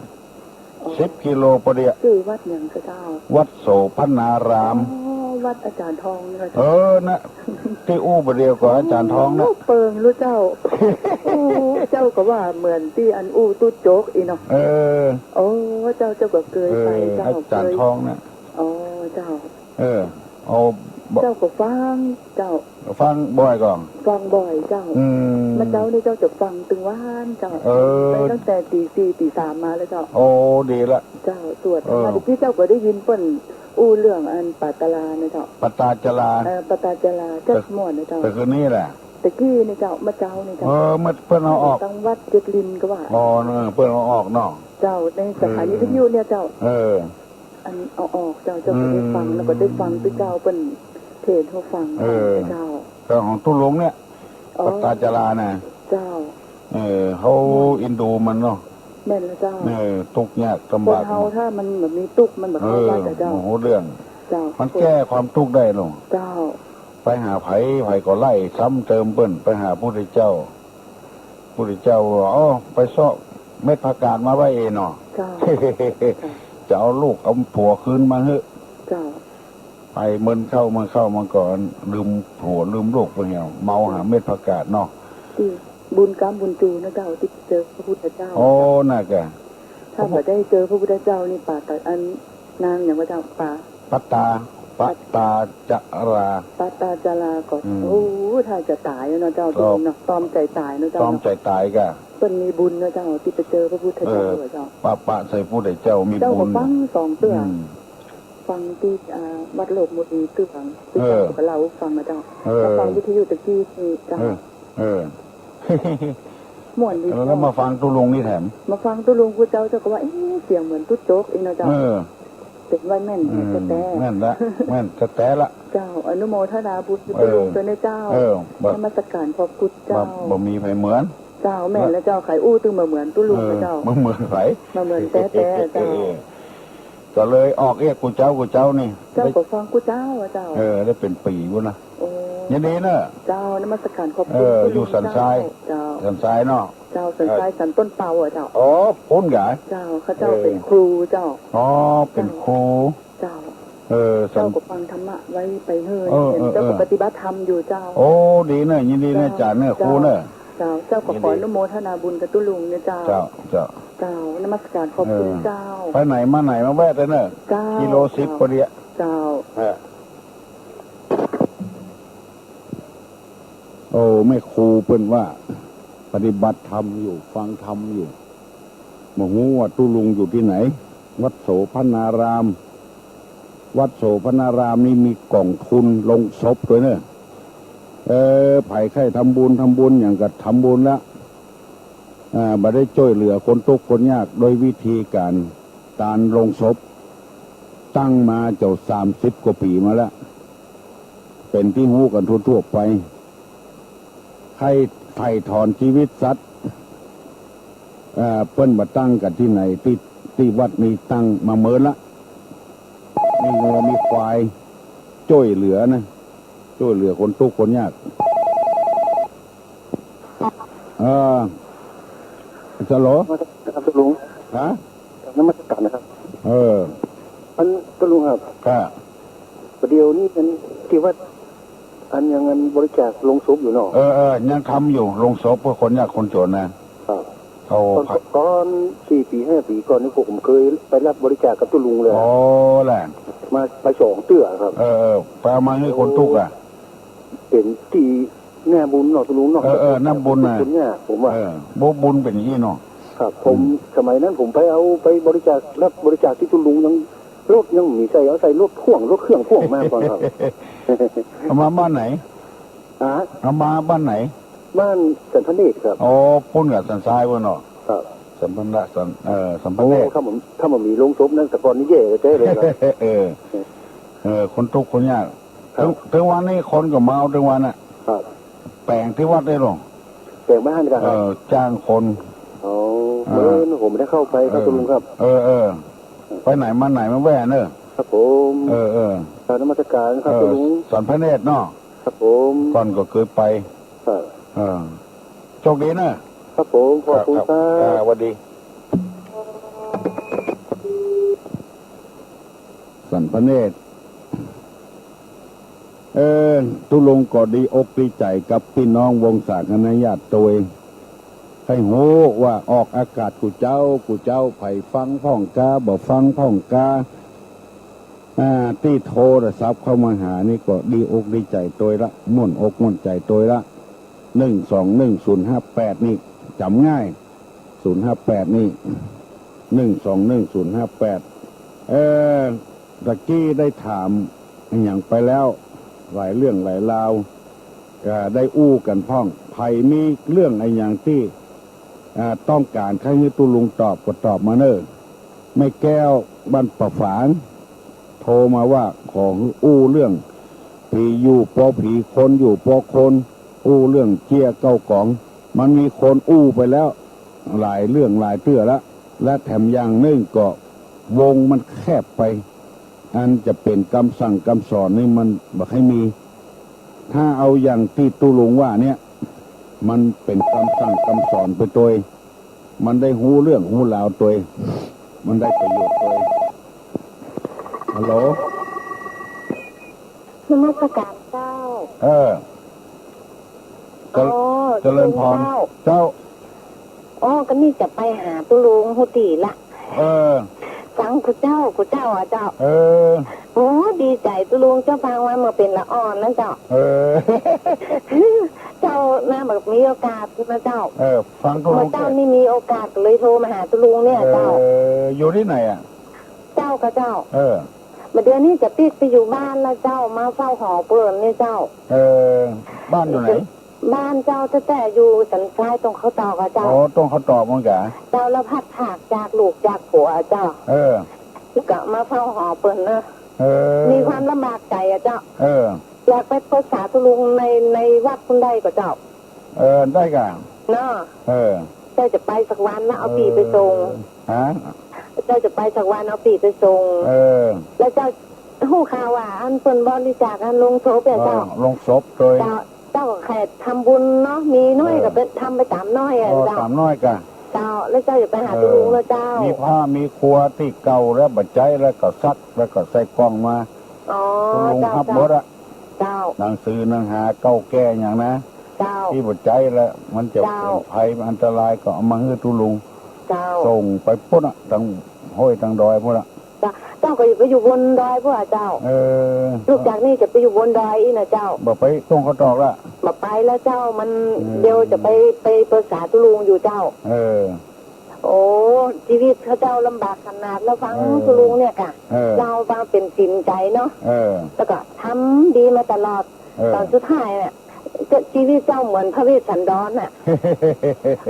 10 กิโลพอดีคือวัดอย่างเจ้าวัดโสภณารามวัดอาจารย์ทองนะนะที่อู้ประเดียวกับอาจารย์ทองนะเปิงรู้เจ้าเจ้าก็ว่าเหมือนที่อันอู้ตุ๊ดโจ๊กอีเนาะโอ้เจ้าก็เกยไปเจ้าอาจารย์ทองนะอ๋อเจ้าเอาเจ้าก็ฟังเจ้าฟังบ่อยก่อนฟังบ่อยเจ้าแล้วเจ้านี่เจ้าจะฟังตึงว่านเจ้าไปตั้งแต่ตี4ตี3มาแล้วเจ้าโอ้ดีละเจ้าสวดมาที่เจ้าก็ได้ยินเปิ้นอู้เรื่องอันปัตตาลานะเจ้าปัตตาจลาปัตตาจลาเจ้าหมดนะเจ้าแต่คือนี่แหละตะกี้นี่เจ้ามาเจ้านี่เจ้ามาเพิ่นเอาออกตั้งวัดเจ็ดลินก็ว่าอ๋อเพิ่นเอาออกเนาะเจ้าในสถานีวิทยุเนี่ยเจ้าอันเอาออกเจ้าก็ได้ฟังแล้วก็ได้ฟังที่เจ้าเป็นเทศเขาฟังเจ้าก็ของตุลงเนี่ยปัตตาจลาน่ะเจ้าเขาอินดูมันเนาะแม่นแล้วเจ้าทุกข์ยากลำบากคนเฮาถ้ามันแบบมีทุกข์มันแบบเข้าใจเจ้าโอ้โหเรื่องมันแก้ความทุกข์ได้ลงเจ้าไปหาไผก็ไล่ซ้ำเติมเปิ้นไปหาพระพุทธเจ้าไปซ่อเม็ดผักกาดมาไว้เองเนาะจะเอาลูกเอาผัวคืนมาเฮ้ไปเมินเข้ามาก่อนลืมผัวลืมลูกไปเหี่ยวเมาหาเม็ดผักกาดเนาะบุญกรรมบุญจูนะเจ้าที่เจอพระพุทธเจ้าโอ้น่าแกถ้าไม่ได้เจอพระพุทธเจ้านี่ป่าแต่อันนางอย่างว่าเจ้าป่าปัตตาจาราก็โอ้ถ้าจะตายนะเจ้าตัวเนาะตอมใจตายนะเจ้าตอมใจตายก็เป็นมีบุญนะเจ้าที่ไปเจอพระพุทธเจ้าเจ้าปะใส่พระพุทธเจ้ามีบุญเจ้าก็ฟัง2เตื้อฟังที่วัดโลกมุนีตื้อฟังที่เจ้ากับเราฟังนะเจ้าแล้วฟังวิทยุตะกี้ที่เจ้าม่วนดีแล้วมาฟังตุลุงนี่แถมมาฟังตุลุงกูเจ้าก็ว่าเสียงเหมือนตุ๊ดโจ๊กเองนะเจ้าเป็นไว้แม่นแต่แม่นละแม่นแต่ละเจ้าอนุโมทนาบุญตุลุงตัวในเจ้านมัสการขอบคุณเจ้าบ่มีไผเหมือนเจ้าแม่แล้วเจ้าไข่อู้ตึงมาเหมือนตุลุงเจ้าเหมือนไผมาเหมือนแต่เจ้าก็เลยออกกูเจ้านี่เจ้าก็ฟังกูเจ้าเจ้าได้เป็นปีวุ่นนะยันดีเนอะเจ้านมัสการขอบคุณอยู่สันทรายเจ้าสันทรายเนาะเจ้าสันทรายสันต้นเปาเจ้าอ๋อพ้นใหญ่เจ้าเขาเจ้าเป็นครูเจ้าอ๋อเป็นครูเจ้าเจ้าก็ฟังธรรมะไว้ไปเฮ้ยเจ้าก็ปฏิบัติธรรมอยู่เจ้าโอ้ดีเนอะยินดีเนอะจ่าเนอะครูเนอะเจ้าก็ขออนุโมทนาบุญกับตุลุงเนี่ยเจ้าเจ้านมัสการขอบคุณเจ้าไปไหนมาแวะได้เนอะกิโล10พอดีเจ้าโอ้ไม่ครูเปิ้นว่าปฏิบัติธรรมอยู่ฟังธรรมอยู่มาหูว่าตุลุงอยู่ที่ไหนวัดโสภณารามนี่มีกล่องทุนลงศพด้วยเนอะไผ่ไข่ทำบุญอย่างกับทำบุญละบ่ได้ช่วยเหลือคนทุกข์คนยากโดยวิธีการลงศพตั้งมาเจ้า30 กว่าปีมาแล้วเป็นที่หู้กันทั่วไปใครไถ่ถอนชีวิตสัตว์เปิ้นมาตั้งกันที่ไหนที่วัดนี้ตั้งมาเมินละมีงัวมีควายช่วยเหลือคนทุกข์คนยากจะหรอครับตุลุงฮะน้ำมันสกัดนะครับอันตุลุงครับประเดี๋ยวนี้เป็นที่ว่าอันยังเงินบริจาคลงศพอยู่เนาะยังทำอยู่ลงศพเพื่อคนยากคนจนนะครับก่อน4 ปี 5 ปีก่อนนี่ผมเคยไปรับบริจาคกับตุลุงเลยอ๋อแหละมาไป2 เตื้อครับไปเอามาให้คนทุกข์เป็นที่แน่บุญเนาะตุลุงเนาะน้ำบุญนะผมว่าบุญเป็นอย่างนี้เนาะครับผมสมัยนั้นผมไปบริจาคที่ตุลุงรถยังมีใส่รถเครื่องพ่วงมาก่อนครับเอามาบ้านไหนเอามาบ้านไหน บ้านสันพเนตรครับโอ้พุ่นกับสันทรายเว้ยเนาะครับสัมพันธ์สัมพันธ์เนตรถ้ามันมีโรงศพนั่นแต่ก่อนนี่แย่เจ๊เลยครับคนทุกคนยากถึงวันนี้คนก็มาเอาถึงวันน่ะแปลงที่วัดได้หรอแปลงบ้านกันครับจ้างคนอ๋อผมไม่ได้เข้าไปครับคุณลุงครับไปไหนมาไหนมาแว่เนอะครับผมตามนมัสการครับคุณลุงสันพระเนตรเนาะครับผมก่อนก็เคยไปโชคดีนะครับผมขอบคุณครับสวัสดีสันพระเนตรตุลงก็ดีอกดีใจกับพี่น้องวงศาคณะญาติตัวเองให้โหว่าออกอากาศกูเจ้าไผ่ฟังพ่องกาบ่ฟังพ่องกาที่โทรศัพท์เข้ามาหานี่ก็ดีอกดีใจตัวละม่วนอกม่วนใจตัวละ121058นี่จำง่าย058นี่121058ตะกี้ได้ถามอย่างไปแล้วหลายเรื่องหลายราวได้อู้กันพ่องไผ่มีเรื่องอะไรอย่างที่ต้องการให้ตุลุงตอบก็ตอบมาเนอะไม่แก้วบ้านประฝานโทรมาว่าของอู้เรื่องผีอยู่ปอผีคนอยู่ปอคนอู้เรื่องเจี๊ยเก้ากองมันมีคนอู้ไปแล้วหลายเรื่องหลายเตื้อแล้วและแถมอย่างนึงก็วงมันแคบไปอันจะเป็นคำสั่งคำสอนนี่มันบอกให้มีถ้าเอาอย่างที่ตุลุงว่าเนี่ยมันเป็นคำสั่งคำสอนไปตัวมันได้หูเรื่องหูราวตัวมันได้ประโยชน์ตัวฮัลโหลนมัสการเจ้าเจริญพรเจ้าก็นี่จะไปหาตุลุงหุติละฟังกูเจ้าอ่ะเจ้าโอ้ดีใจตุลุงเจ้าฟังว่ามาเป็นละอ่อนนะเจ้าเจ้าน่าแบบมีโอกาสนะเจ้าฟังตุลุงเจ้านี่มีโอกาสเลยโทรมาหาตุลุงเนี่ยเจ้าอยู่ที่ไหนอ่ะเจ้ากับเจ้ามาเดือนนี้จะปิดไปอยู่บ้านแล้วเจ้ามาเฝ้าหอเปิ่นเนี่ยเจ้าบ้านอยู่ไหนบ้านเจ้าแต่อยู่สันทรายตรงเขาตอกอะเจ้าตรงเขาตอกมั้งกะเจ้าแล้วพัดผากจากลูกจากผัวเจ้าก็มาเฝ้าหอเปิ่นนะมีความลำบากใจอะเจ้าอยากไปปรึกษาตุลุงในวัดคุณได้กับเจ้าได้กะเนาะเจ้าจะไปสักวันแล้วเอาปีไปส่งเจ้าจะไปสักวันเอาปีไปส่งแล้วเจ้าหู้ข่าวว่าอันเปิ่นบริจาคอันลงศพเจ้าลงศพโดยเจ้าแค่ทำบุญเนาะมีน้อยกับทำไปตามน้อยเจ้าตามน้อยกะเจ้าแล้วเจ้าอย่าไปหาตุลุงแล้วเจ้ามีผ้ามีครัวที่เก่าแล้วบัดใจแล้วก็ซักแล้วก็ใส่กล่องมาตุลุงฮับบดอะหนังสือหนังหาเก่าแก่อย่างนะที่บัดใจแล้วมันจะเป็นภัยอันตรายก็เอามาให้ตุลุงส่งไปพุ่นอะทั้งห้อยทั้งดอยพุ่นอะเจ้าก็อยู่ไปอยู่บนดอยพวกเจ้าลูกจากนี่จะไปอยู่บนดอยอีนะเจ้าบ่ไปต้องเขาตอกละบ่ไปแล้วเจ้ามันเดี๋ยวจะไปภาษาตุลุงอยู่เจ้าโอ้ชีวิตเขาเจ้าลำบากขนาดแล้วฟังตุลุงเนี่ยค่ะเราฟังเป็นสินใจเนาะแล้วก็ทำดีมาตลอดตอนสุดท้ายเนี่ยชีวิตเจ้าเหมือนพระเวสสันดรน่ะ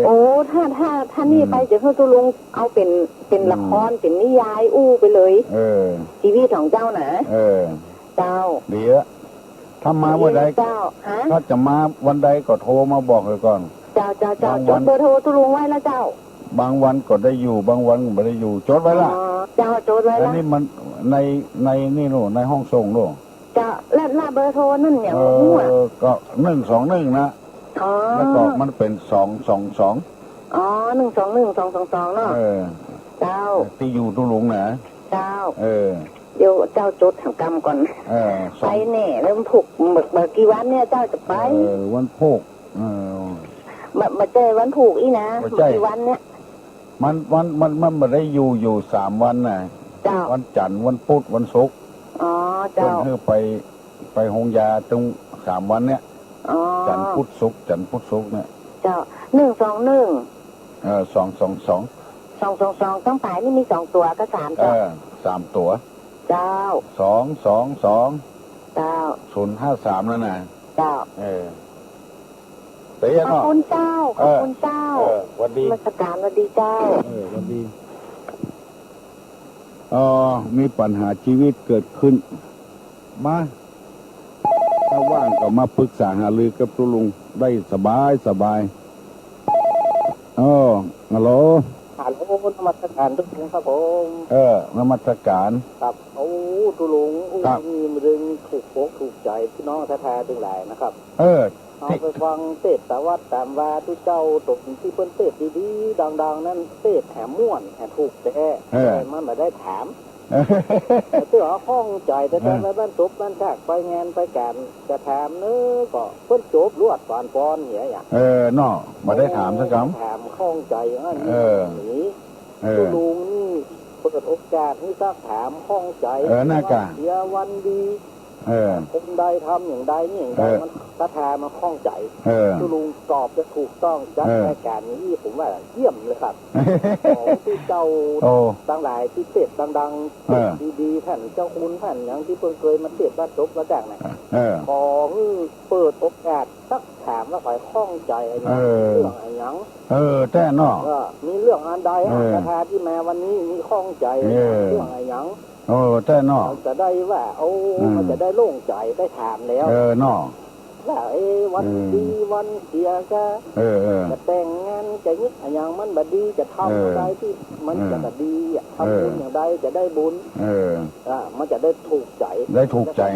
โอ้ถ้านี่ไปจะให้ตุลุงเอาเป็นละครเป็นนิยายอู้ไปเลยชีวิตของเจ้านะเจ้าดีละถ้ามาวันใดถ้าจะมาวันใดก็โทรมาบอกเลยก่อนเจ้าจดเบอร์โทรตุลุงไว้แล้วเจ้าบางวันก็ได้อยู่บางวันก็ไม่ได้อยู่จดไว้ละเจ้าจดไว้แล้วนี่มันในนี่โน่ในห้องส่งโน่จะแล้วเบอร์โทรนั่นอย่างหัวก็121นะแล้วก็มันเป็น222121 222เนาะเจ้าที่อยู่ตุลุงนะเจ้าเดี๋ยวเจ้าจดทำกรรมก่อนไปแน่เริ่มผูกเมื่อกี่วันเนี่ยเจ้าจะไปวันผูกมาเจอวันผูกอีนะกี่วันเนี่ยมันไม่ได้อยู่3 วันน่ะวันจันทร์วันพุธวันศุกร์เจ้าเพื่อไปหงยาตรง3 วันเนี่ยจันทร์พุธศุกร์เนี่ยเจ้า121222ต้องฝ่ายนี่มี2ตัวก็3เจ้า3ตัวเจ้า222เจ้า053นั่นน่ะเจ้า เตี้ย ขอบ เนาะ คุณเจ้าขอบคุณเจ้า วันดี มาสการวันดีเจ้า วันดีมีปัญหาชีวิตเกิดขึ้นมาถ้าว่างก็มาปรึกษาหารือกับตุลุงได้สบายฮัลโหลฮัลโหลนมัสการทุกท่านครับผม นมัสการ ครับตุลุงมีเรื่องถูกโปกถูกใจพี่น้องแท้ๆทั้งหลายนะครับเอาไปฟังเทศสวัสดิ์ตามว่าทุกเจ้าตกที่เพิ่นเทศดีๆดังๆนั้นเทศแถมม่วนแถมถูกแต่มันไม่ได้ถามเตื้อห้องใจแต่แท้ไปบ้านจบบ้านฉากไปงานไปการจะถามเนื้อก็เพิ่นจบรวดปานปอนเหี้ยอย่างเนาะมาได้ถามสักคำถามห้องใจอันนี้ตุลุงนี่เปิดโอกาสนี่ซักถามห้องใจน่ากะเสียวันดีคนใดทำอย่างใดนี่อย่างใดมันกระทามาข้องใจตุลุงตอบจะถูกต้องจัดรายการนี้ผมว่าเยี่ยมเลยครับของที่เจ้าต่างหลายที่เทศดังๆดีๆท่านเจ้าคุณท่านอย่างที่เพิ่งเคยมาเทศว่าจบว่าจากไหนขอเปิดโอกาสสักถามว่าฝ่ายข้องใจอะไรเรื่องอะไรอย่างแต่เนาะมีเรื่องอันใดกระทาที่มาวันนี้มีข้องใจเรื่องอะไรอย่างแต่นอจะได้ว่ามันจะได้โล่งใจได้ถามแล้วนอว่าวันดีวันเสียก็จะแต่งงานจะยึดอย่างมันบดีจะทำอะไรที่มันจะบดีทำบุญอย่างใดจะได้บุญมันจะได้ถูกใจ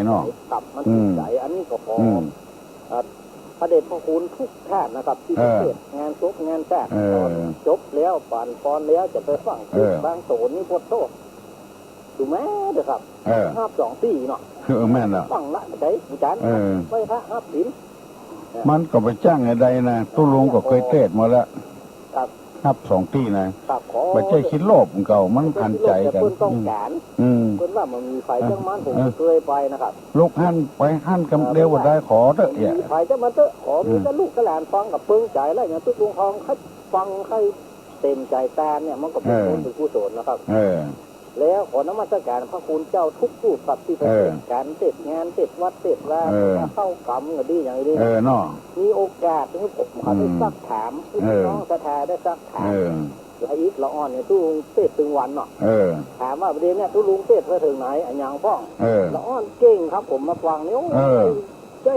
เนาะกับมันถูกใจอันนี้ก็พอพระเดชพระคุณทุกท่านนะครับที่เทศงานจบงานแท้จบแล้วป่านปอนแล้วจะไปฟังบางโสนนี่พดโทษถูกไหมเด้อครับ5-2-4เนาะแม่นละฟังละได้อาจารย์ไม่ค่ะ50มันก็ไปจ้างอะไรนะตู้ลุงก็เคยเทศมาแล้วครับ2 ที่นะไม่ใช่คิดโลภเก่ามันพันใจกันเพิ่นต้องการเพิ่นว่ามันมีไฟจังมันผมเคยไปนะครับลูกหั่นไปหั่นกำเดียวบ่ได้ขอเถอะมีไฟจังมันเถอะขอมีแต่ลูกกระหลานฟังกับเพิ่งใจแล้วอย่างตู้ลุงทองเขาฟังใครเต็มใจแตนเนี่ยมันก็เป็นบุญกุศลนะครับแล้วขอนมัสการพระคุณเจ้าทุกผู้กับที่เป็นการเสร็จงานเสร็จวัดเสร็จว่าเข้ากรรมก็ดีอย่างนี้มีโอกาสที่ผมได้ซักถามพี่น้องสถาได้ซักถามละอีกละอ่อนเนี่ยตู้ลุงเสร็จถึงวันเนาะถามว่าประเด็นเนี่ยตู้ลุงเสร็จไปถึงไหนอันยังพ่องละอ่อนเก่งครับผมมาฟังเนี่ยได้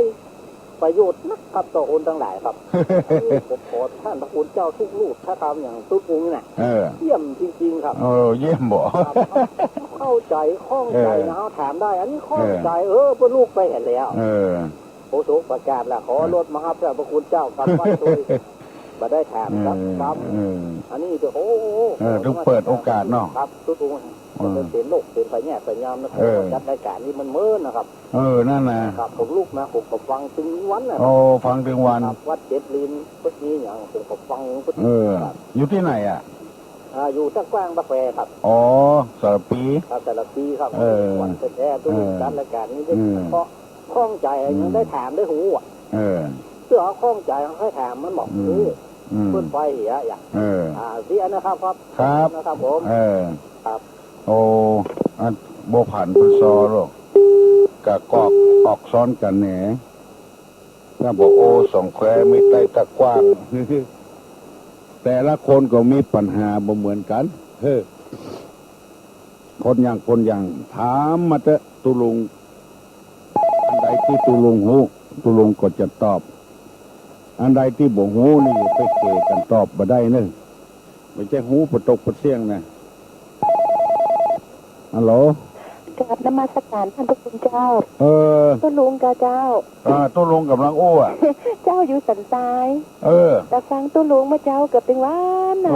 ประโยชน์นักครับต่อคนทั้งหลายครับผมขอท่านพระคุณเจ้าทุกลูกถ้าทำอย่างทุกองค์เนี่ยเยี่ยมจริงๆครับเยี่ยมบ่เข้าใจข้องใจนะถามได้อันนี้ข้องใจเพื่อลูกไปเห็นแล้วโอ้โหประกาศละขอรถมาครับพระคุณเจ้ากับวัดตัวมาได้ถามครับอันนี้จะโอ้ต้องเปิดโอกาสเนาะครับทุกองค์เป็นโลกเป็นไฟแง่ไฟยามนะครับจัดรายการนี้มันเมื่อนะครับนั่นนะครับผมลูกมาผมก็ฟังถึงวันนะฟังถึงวันวัดเจ็ดลินพุทธีอย่างผมก็ฟังพุทธีอยู่ที่ไหนอยู่ตั้งกว้างบักแฟครับสารปีครับสารปีครับวันเป็นแอร์ตัวจัดรายการนี้ได้เพราะข้องใจยังได้ถามได้หูเสื้อข้องใจให้ถามมันบอกเพื่อนไปเหี้ยอย่างเสียนะครับนะครับผมครับอันโบผ่านพุซอหรอกกะกอกออกซ้อนกันแหนถ้าบอกสองแควมีไตตะกว้างแต่ละคนก็มีปัญหาบ่เหมือนกันคนอย่างถามมาเถอะตุลุงอันใดที่ตุลุงหูตุลุงก็จะตอบอันใดที่บ่หูนี่ไปเกกันตอบบ่ได้เนอะไม่ใช่หูปะตกปะเสียงนะฮัลโหลกราบนมัสการท่านพระคุณเจ้าตุลุงกับเจ้าตุลุงกำลังเจ้าอยู่สันทรายแต่ฟังตุลุงมาเจ้าเกือบเป็นวันน่ะ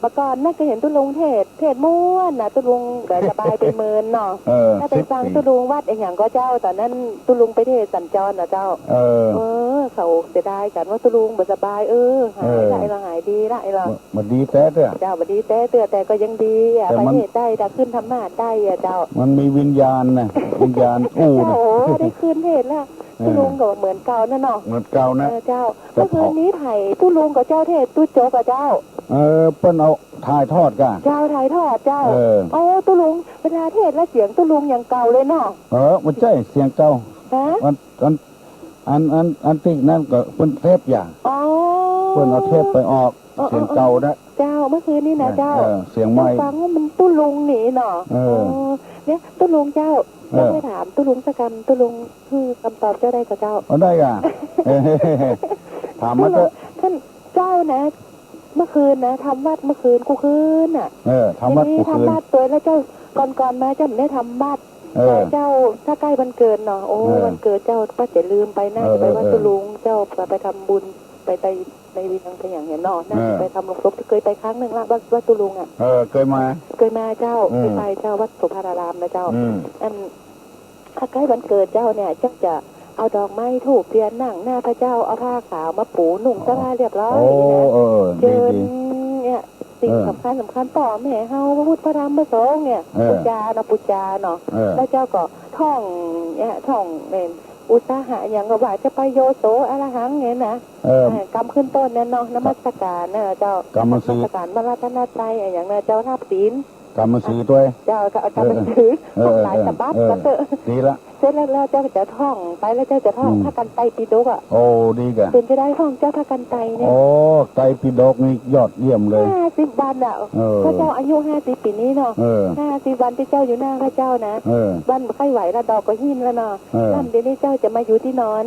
มาก่อนน่าจะเห็นตุลุงเทศม้วนน่ะตุลุงแต่สบายเป็นเมินเนาะถ้าไปฟังตุลุงวัดเองอย่างก็เจ้าตอนนั้นตุลุงไปเทศสัญจรนะเจ้าเขาจะได้กันว่าตุลุงบ่สบายหายได้เราหายดีละไอ้เรามันดีแต่เจ้ามันดีแต่ก็ยังดีไปเทศได้แต่ขึ้นธรรมะได้เจ้ามันมีวิญญาณนะวิญญาณอู้นะได้ขึ้นเทศแล้วตุลุงก็เหมือนเก่านั่นเนาะเหมือนเก่านะเจ้าเมื่อคืนนี้ไผ่ตุลุงกับเจ้าเทศตุโจกับเจ้าเปิ้นเอาถ่ายทอดกันเจ้าถ่ายทอดเจ้าตุลุงเวลาเทศแล้วเสียงตุลุงอย่างเก่าเลยเนาะมันใช่เสียงเก่ามัน อันที่นั่นก็เพิ่นเทปอย่างเพิ่นเอาเทปไปออกเสียงเก่านะเจ้าเมื่อคืนนี้นะเจ้าเสียงใหม่ฟังว่ามันตุ้ลุงหนีเนาะเนี่ยตุ้ลุงเจ้าไปถามตุ้ลุงสักคำตุ้ลุงคือคำตอบเจ้าได้กับเจ้าได้อ่ะถามมาเถอะท่านเจ้านะเมื่อคืนนะทำวัดเมื่อคืนกูคืนอ่ะทำวัดกูคืนทำวัดตัวแล้วเจ้าก่อนมาเจ้าไม่ได้ทำวัดเจ้าถ้าใกล้วันเกิดเนาะโอ้วันเกิดเจ้าป้าจะลืมไปน่าจะไปวัดตุ้ลุงเจ้าไปทำบุญไปในวิธีต่างๆอย่างเนาะน่าจะไปทำหลวงศพเคยไปครั้งหนึ่งละวัดตุ้ลุงอ่ะเคยมาเจ้าไปเจ้าวัดสุภารามนะเจ้าอันถ้าใกล้วันเกิดเจ้าเนี่ยเจ้าจะเอาดอกไม้ถูกเทียนนั่งหน้าพระเจ้าเอาผ้าขาวมาปูหนุ่มสลาเรียบร้อยนะเจิญเนี่ยสิ่งสำคัญต่อแม่เฮาพระพุทธพระธรรมพระสงฆ์เนี่ยปุจาเนาะปุจาเนาะแล้วเจ้าก็ท่องเนี่ยท่องเป็นอุตสาหะอย่างว่าจะไปโยโสอรหังไงนะกำขึ้นต้นเนี่ยเนาะนมัสการเนี่ยเจ้ากำมัสการมาราธนาใจอย่างเนี่ยเจ้าทับศีลกำมัสตัวเจ้ากำมัสของหลายฉบับก็เถอะดีละเสร็จแล้วเจ้าจะท่องไปแล้วเจ้าจะท่องพระกันไตรปิฎกอ่ะโอ้ดีกันเป็นจะได้ท่องเจ้าพระกันไตรเนี่ยโอ้ไตรปิฎกนี่ยอดเยี่ยมเลย50 วันอ่ะพระเจ้าอายุ50 ปีนี้เนาะ50 วันที่เจ้าอยู่หน้าพระเจ้านะวันไข้ไหวแล้วดอกก็หินแล้วเนาะนั่นเดี๋ยวนี้เจ้าจะมาอยู่ที่นอน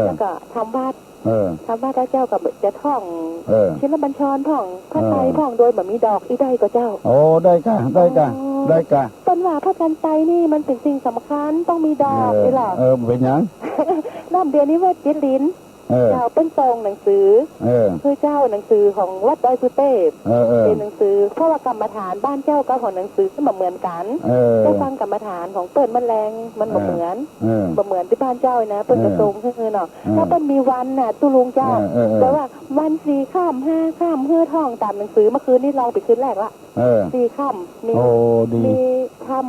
แล้วก็ทำวัดพระเจ้ากับจะท่องชิ้นละบัญชรท่องพระไตรท่องโดยแบบมีดอกอีได้ก็เจ้าโอ้ได้กะต้นว่าพระกันไตรนี่มันเป็นสิ่งสำคัญต้องมีดอกนี่หรอเป็นยังน้ำเดือนนี้ว่าเจลินเจ้าเป็นทรงหนังสือคือเจ้าหนังสือของวัดดอยสุเทพเป็นหนังสือเพราะว่ากรรมฐานบ้านเจ้ากับของหนังสือมันเหมือนกันได้ฟังกรรมฐานของเปิดมันแรงมันเหมือนที่บ้านเจ้านะเปิดกระทรงคือเนาะถ้าเป็นมีวันน่ะตุลุงเจ้าแต่ว่าวัน4 ค่ำ5 ค่ำเฮือท่องตามหนังสือเมื่อคืนนี้เราไปคืนแรกละ4 ค่ำมีทำ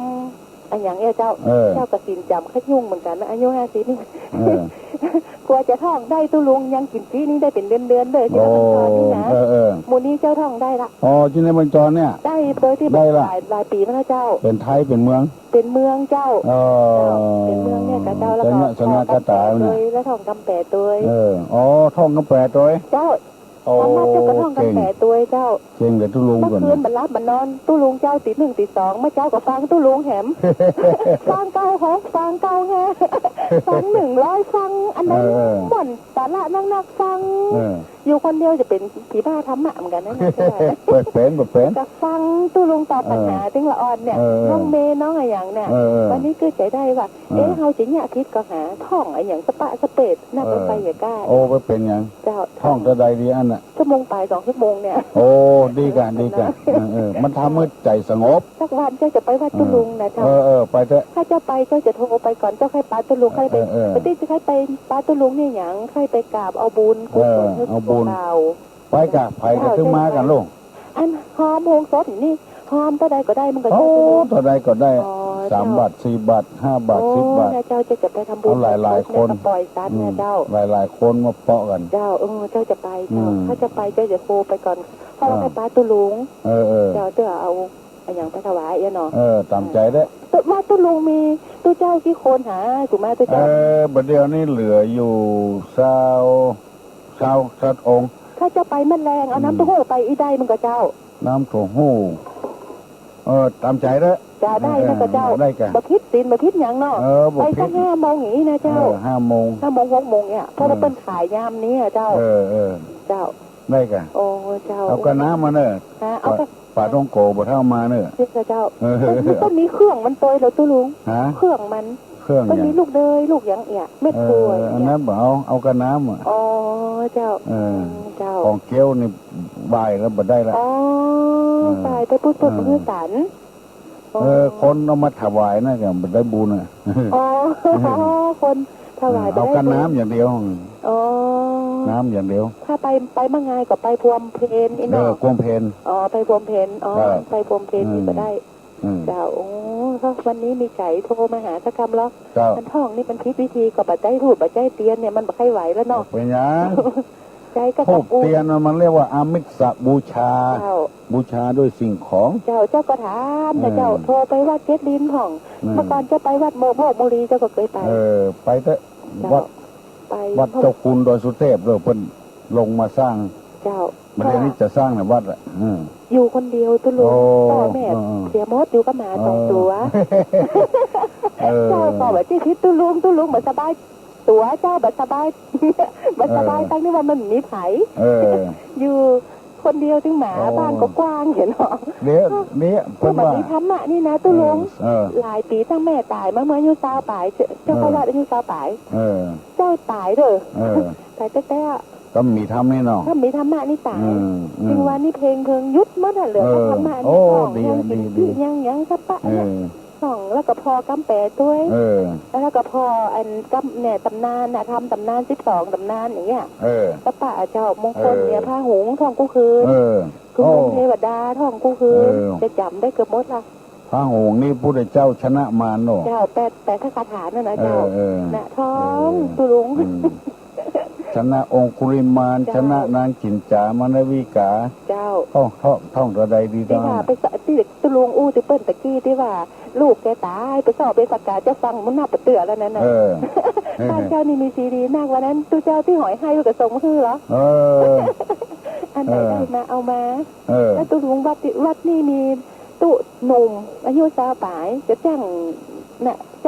อย่างเจ้ากระสินจำขยุ่งเหมือนกันนะอายุ50นี่กลัวจะท่องได้ตุลุงยังกินจีนี่ได้เป็นเดือนเลยที่เราตอนนี้นะมูนี่เจ้าท่องได้ละที่ในบรรจรเนี่ยได้โดยที่หลายปีแล้วเจ้าเป็นไทยเป็นเมืองเจ้าเป็นเมืองเนี่ยกับเจ้าแล้วก็สนากระตายเลยแล้วท่องกำแปดตัวท่องกำแปดตัวเจ้าทำมาเจ้ากระท่องกำแปดตัวเจ้าเก่งแต่ตุลุงก่อนเมื่อคืนบรรลับบรรนอนตุลุงเจ้าตี 1 ตี 2เมื่อเจ้าก็ฟังตุลุงแหมฟัง6ฟัง5ฟัง100ฟังอันนั้นบ่นสาระนักฟังอยู่คนเดียวจะเป็นผีบ้าธรรมะเหมือนกันนะเปิดเป็นจะฟังตุลุงตอบปัญหาถึงละอ่อนเนี่ยน้องเมย์น้องอะไรอย่างเนี่ยวันนี้ก็ใจได้ว่าเฮาจะเนี่ยคิดก็หาท่องอะไรอย่างสปะสเปดน่าไปอย่าก้าไปเป็นยังเจ้าท่องจะได้ดีอันน่ะชั่วโมงไป2 ชั่วโมงเนี่ยดีกันมันทำให้ใจสงบสักวันเจ้าจะไปวัดตุลุงนะเจ้าไปเถอะถ้าเจ้าไปเจ้าจะโทรไปก่อนเจ้าใครปาตุลุงใครไปจะใครไปปาตุลุงเนี่ยอย่างใครไปกราบเอาบุญกุศลให้พวกเราไปกับไผ่ก็ถึงมากันลูกอันหอมโฮงสดนี่หอมตัวใดก็ได้มันก็ตัวใดก็ได้3 บาท4 บาท5 บาท10 บาทเจ้าจะไปทำบุญหลายคนปล่อยสัตว์เนี่ยเจ้าหลายคนมาเปาะกันเจ้าเจ้าจะไปถ้าจะไปเจ้าจะโทรไปก่อนเพราะว่าไปปาตุลุงเจ้าเอาอย่างไปถวายเนาะตามใจได้ว่าตุลุงมีตัวเจ้ากี่คนหาถูกไหมตัวเจ้าบัดเดียวนี้เหลืออยู่20องค์ถ้าจะไปมันแรงเอาน้ำเต้าหู้ไปอีได้มันก็เจ้าน้ำเต้าหู้ตามใจได้จะได้นะก็เจ้าบ่คิดศีลบ่คิดหยังเนาะไปสัก5 โมงอย่างนี้นะเจ้า5 โมง6 โมงเนี่ยเพราะว่าเปิ้นขายยามนี้เจ้าเจ้าได้กะเจ้าเอากระน้ำมาเนอะเอาปลาต้องโกบ่เท่ามาเนอะเจ้ามันมีเครื่องมันตัวเราตุลุงเครื่องมันมีลูกเดยลูกอย่างเม็ดตัวอันนั้นเอากระน้ำเจ้าของเกี้ยวนี่บายแล้วบ่ได้ละตายไปพูดเพื่อสันคนเอามาถวายนะก็บ่ได้บุญคนถวายเอากระน้ำอย่างเดียวน้ำอย่างเดียวถ้าไปเมื่อไงก็ไปพวมเพนอีเนาะพวมเพนไปพวมเพนไปพวมเพนนี่ก็ได้เจ้าวันนี้มีใจโทรมาหาสักคำแล้วมันท่องนี่มันพิษวิธีกับบัดใจถูดบัดใจเตียนเนี่ยมันบัดใครไหวแล้วเนาะเป็นยังใจก็ทูบเตียนมันเรียกว่าอามิสบูชาบูชาด้วยสิ่งของเจ้าก็ถามนะเจ้าโทรไปวัดเจ็ดลิ้นห้องเมื่อก่อนจะไปวัดโมโหบุรีเจ้าก็เคยไปไปเถอะวัด ไปวัดเจ้าคุณดอยสุเทพเลยเพิ่นลงมาสร้างเจ้ามันเดี๋ยวนี้จะสร้างในวัดอ่ะอยู่คนเดียวตุลุงพ่อแม่เสียมดอยู่กับหมา2 ตัวเจ้าพ่อแบบที่คิดตุลุงเหมือนสบายตัวเจ้าแบบสบายตั้งนี่ว่ามันมีไผอยู่คนเดียวถึงหมาบ้านก็กว้างเห็นหรอเนี่ยเพิ่นว่ามีธรรมะนี่นะตุลุงหลายปีตั้งแม่ตายมาเมื่ออายุ20ปลายเจ้าก็ว่าอายุ20ปลายเจ้าตายเด้อตายแต่ก็มีธรรมแน่นอนถ้ามีธรรมะนี่ตายจริงว่านี่เพลงยุดหมดเหลือธรรมะนี่ของยังสัปปะของแล้วก็พอกำแปดด้วยแล้วก็พออันกำเนี่ยตำนานทำตำนาน12ตำนานอย่างเงี้ยสัปปะเจ้ามงคลเนี่ยผ้าหุงทองกู้คืนคือมงเทวดาทองกู้คืนจะจำได้เกือบหมดละพระหงส์นี่พุทธเจ้าชนะมารเนาะเจ้าแต่ถ้าคาถานั่นนะเจ้านะท้องตุลุงชนะองคุลิมานชนะนางจินจามานวิกาเจ้าท่องระใดดีที่ว่าไปสที่ตุลุงอู้ที่เปิ้นตะกี้ที่ว่าลูกแกตายไปสอบไปสักกาจะฟังมันนับเตือแล้วนั่นน่ะบ้านเจ้านี่มีซีดีนักวันนั้นตู้เจ้าที่หอยให้ลูกกระสงคือเหรออันไหนได้มาเอามาแล้วตุลุงวัดนี่มีตุหนุ่มอายุ20ปลายจะจ้า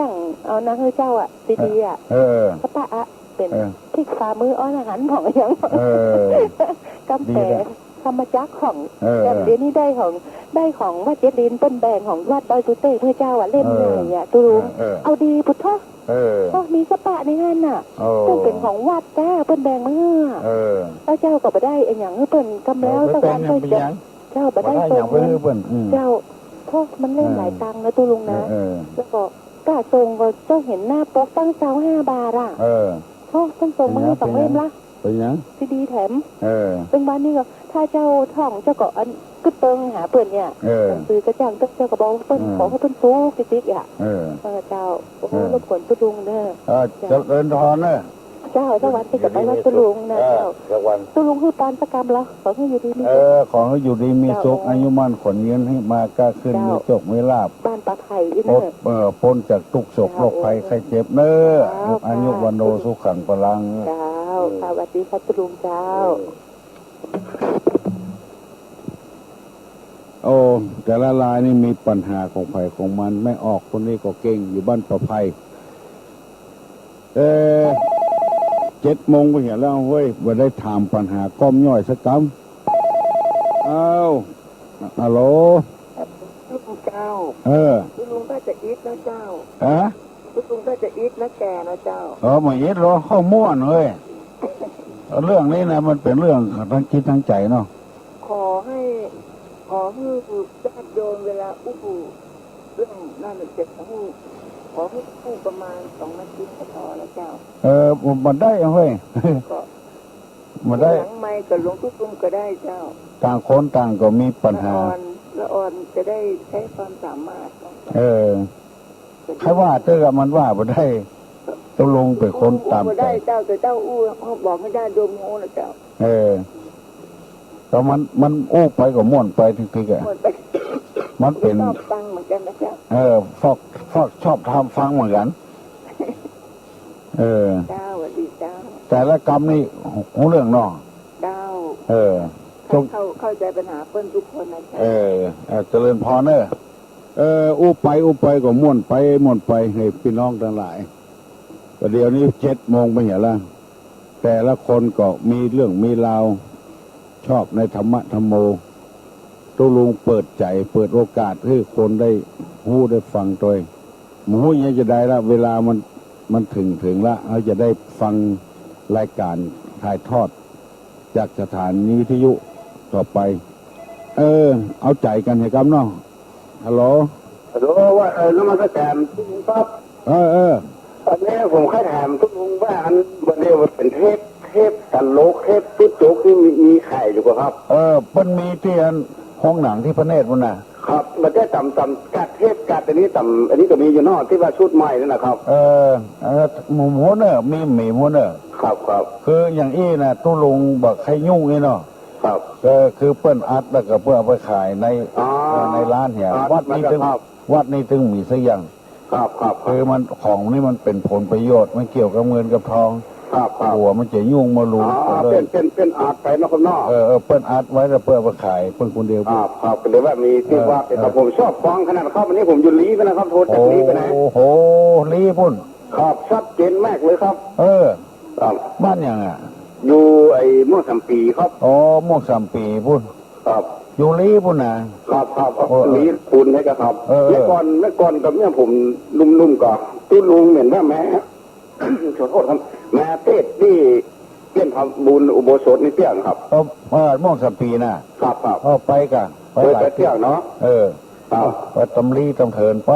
งเอานางเจ้าอ่ะซีดีอ่ะพระปะอ่ะเป็นพริกฝ่ามืออ้อนอาหารของยังกำแพงธรรมจักของแต่เดี๋ยวนี้ได้ของวัดเจดินต้นแบงของวัดดอยสุเทพเพื่อเจ้าอ่ะเล่มไหนอ่ะตุลุงเอาดีพุทธะก็มีสปะในงานน่ะซึ่งเป็นของวัดจ้าเปิ้นแบงเมื่อแล้วเจ้าก็ไปได้ไอ้อย่างเปิ้นกำแล้วตะวันก็จะเจ้าไปได้ตรงเจ้าพวกมันเล่นหลายตังค์นะตุลุงนะแล้วก็กาทรงก็เจ้าเห็นหน้าปกตั้ง25 บาทอ่ะต้องส่งมาให้2 เล่มละเป็นยังซีดีแถมเป็นบ้านนี่ก็ถ้าเจ้าท่องเจ้าก็อันกึศเติงหาเปิ่นเนี่ยซื้อกระจังเจ้าก็บอกเปิ้นขอให้เปิ้นสู้กิ๊กๆอ่ะเจ้าโอ้โหรบกวนตุลุงเด้อจะเดินทอนเด้อเจ้าสวัสดีกับไปวัดตุลุงนะเจ้าตุลุงคือปานประกรรมแล้วขอให้อยู่ดีมีขอให้อยู่ดีมีสุขอายุมั่นขนเงินให้มาก้าขึ้นมีโชคมีลาภบ้านปลาไผ่อีเด้อพ้นจากทุกโศกโรคภัยไข้เจ็บเด้ออายุวันโนสุขังพลังเจ้าสวัสดีครับตุลุงเจ้าโอ้แต่ละรายนี่มีปัญหาของไผ่ของมันไม่ออกคนนี้ก็เก่งอยู่บ้านปลาไผ่7 โมงไปเห็นแล้วเฮ้ยว่าได้ถามปัญหาก้อมย่อยสักคำฮัลโหลลุงเจ้าลุงก็จะอีกนะเจ้าลุงก็จะอีกนะแกนะเจ้ามาอีกเหรอข้อม้วนเฮ้ยเรื่องนี้นะมันเป็นเรื่องทั้งคิดทั้งใจเนาะขอให้ญาติโยมเวลาเรื่องนั่นเจ็บขอให้พูดประมาณ2 นาทีก็พอแล้วเจ้ามันได้เฮ้ยมันได้หลังไม่กับหลวงทุกลุงก็ได้เจ้าต่างคนต่างก็มีปัญหาละอ่อนจะได้ใช้ความสามารถใครว่าเจ้ามันว่าบ่ได้ต้องลงไปคนตามใจเจ้าแต่เจ้าอู้บอกไม่ได้โดมโง่นะเจ้าก็มันอู้ไปก็ม่วนไปถึงๆอ่ะมันเป็นชอบฟังเหมือนกันนะเจ้าฟอกชอบทำฟังเหมือนกันเจ้าสวัสดีเจ้าแต่ละกรรมนี่หูเรื่องนอกเจ้าเข้าใจปัญหาเพิ่นทุกคนนะเจ้าเจริญพรเนอะอู้ไปก็ม่วนไปให้พี่น้องทั้งหลายแต่เดี๋ยวนี้7 โมงไปเห็นแล้วแต่ละคนก็มีเรื่องมีราวชอบในธรรมะธรรมโมตุลุงเปิดใจเปิดโอกาสให้คนได้หู้ได้ฟังโดยหมูยังจะได้ละเวลามันถึงละเขาจะได้ฟังรายการถ่ายทอดจากสถานีวิทยุต่อไปเอาใจกันให้กับน้องฮัลโหลว่าน้ำมันก็แถมทุกลุงครับตอนนี้ผมค่อยถามทุกลุงว่าวันนี้มันเป็นเทพตันโลกเทพตุ๊ดโจ๊กที่มีไข่อยู่ครับมันมีที่ห้องหนังที่พระเนตรมันนะครับมันได้ต่ำกัดเทพกัดอันนี้อันนี้ก็มีอยู่นอกที่ว่าชุดใหม่นั่นนะครับหมูเนอร์มีหมีหมูเนอร์ครับคืออย่างอี้นะตู้ลุงบอกใครยุ่งนี่เนาะครับคือเปิ้นอัดแล้วก็เพื่อเอาไปขายในร้านเหี่ยวัดนี้ถึงมีสักอย่างครับคือมันของนี่มันเป็นผลประโยชน์ไม่เกี่ยวกับเงินกับทอง ครับหัวมันจะยุ่งมาลุงเป็นอาดไปนะครับเนาะเปิ้นอาดไว้แล้วเปิ้นมาขายเปิ้นคนเดียวครับเดี๋ยวว่ามีที่ว่าแต่ผมชอบฟังขนาดครับวันนี้ผมอยู่ลีไปนะครับโทรจากลีไปไหนโอ้โหลีพุ่นครับชัดเจนมากเลยครับครับบ้านยังอ่ะอยู่ไอ้ม่วงสามปีครับอ๋อม่วงสามปีพุ่นครับอยู่ลีพุ่นนะครับลีพุ่นนี่ก็ครับเมื่อก่อนกับเนี่ยผมนุ่มๆก็ตู้ลุงเหมือนว่าแม่ขอโทษครับแม่เทศที่เปี้ยนทำบุญอุโบสถนี่เปี้ยนครับม่วงสามปีนะครับไปกันไปเที่ยวเนาะไปตำลีตำเถินไป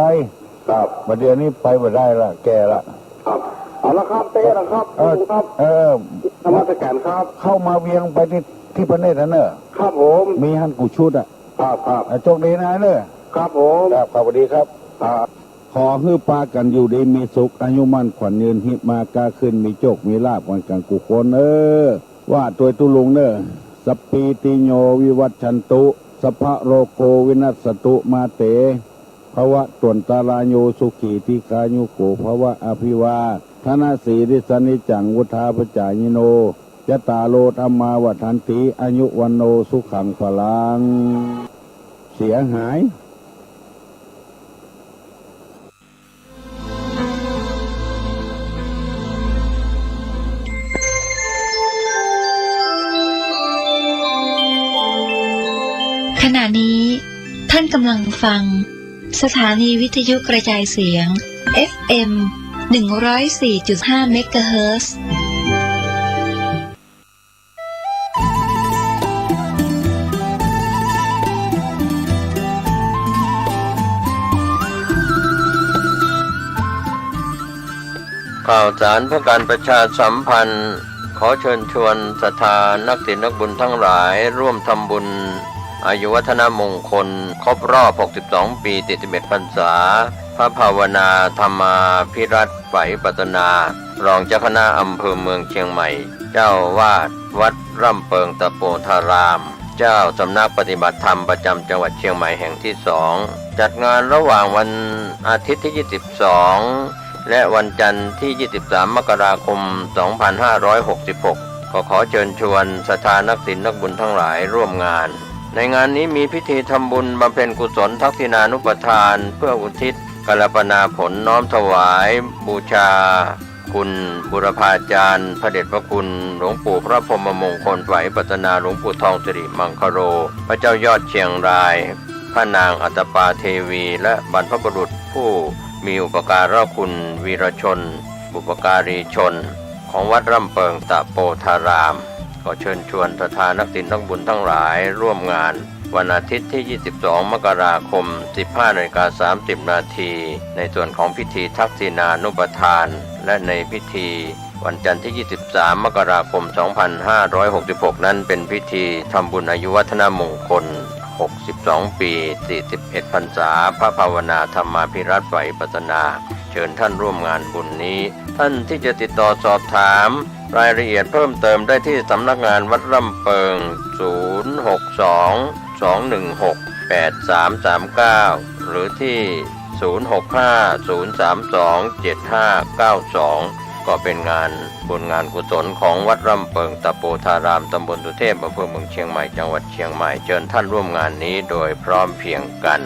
ครับมาเดี๋ยวนี้ไปไม่ได้ละแก่ละครับเอาละครับเต้ละครับครับธรรมสการครับเข้ามาเวียงไปที่ประเทศนั่นเนอะครับผมมีฮันกูชุดอ่ะครับโชคดีนะเนอะครับผมครับสวัสดีครับขอให้ปากันอยู่ดีมีสุขอายุมั่นขวัญยืนหิมากาขึ้นมีโชคมีลาภวันกันกุคนว่าตัวตุลุงสปีติโยวิวัชชันตุสัพพะโรโควินัสสตุมาเตภวะตวนตาลาโยสุขีทิคายุโกภวะอภิวาทนาสีริสนิจังวุธาปจายโนยตาโลธรรมาวัฏันติอายุวันโนสุขังพลังเสียหายขณะนี้ท่านกำลังฟังสถานีวิทยุกระจายเสียง FM 104.5 เมกะเฮิรตซ์ข่าวสารเพื่อการประชาสัมพันธ์ขอเชิญชวนศรัทธานักศีลนักบุญทั้งหลายร่วมทำบุญอายุวัฒนมงคลครบรอบ62 ปี71 พรรษาพระภาวนาธรรมาภิรัตน์ไหวปัตนารองเจ้าคณะอำเภอเมืองเชียงใหม่เจ้าวาดวัดร่ำเปิงตะโปธารามเจ้าสำนักปฏิบัติธรรมประจำจังหวัดเชียงใหม่แห่งที่2จัดงานระหว่างวันอาทิตย์ที่22และวันจันทร์ที่23 มกราคม 2566ขอเชิญชวนศรัทธานักศีลนักบุญทั้งหลายร่วมงานในงานนี้มีพิธีทำบุญบำเพ็ญกุศลทักษิณานุปทานเพื่ออุทิศกัลปนาผลน้อมถวายบูชาคุณบุรพาจารย์พระเดชพระคุณหลวงปู่พระพรหมมงคลไหวปัตนาหลวงปู่ทองสิริมังคโรพระเจ้ายอดเชียงรายพระนางอัตปาเทวีและบรรพบุรุษผู้มีอุปการะคุณวีรชนบุปการีชนของวัดร่ำเปิงตะโปธารามขอเชิญชวนศรัทธานักศีลนักบุญทั้งหลายร่วมงานวันอาทิตย์ที่22 มกราคม 15:30 นาทีในส่วนของพิธีทักษิณานุปทานและในพิธีวันจันทร์ที่23 มกราคม 2566นั้นเป็นพิธีทำบุญอายุวัฒนมงคล62 ปี 41 พรรษาพระภาวนาธรรมาภิรัตน์ไหวปัตนาเชิญท่านร่วมงานบุญนี้ท่านที่จะติดต่อสอบถามรายละเอียดเพิ่มเติมได้ที่สำนักงานวัดร่ำเปิง 062-216-8339 หรือที่ 065-032-7592 ก็เป็นงานบุญงานกุศลของวัดร่ำเปิงตะโปธารามตำบลสุเทพอำเภอเมืองเชียงใหม่จังหวัดเชียงใหม่เชิญท่านร่วมงานนี้โดยพร้อมเพรียงกัน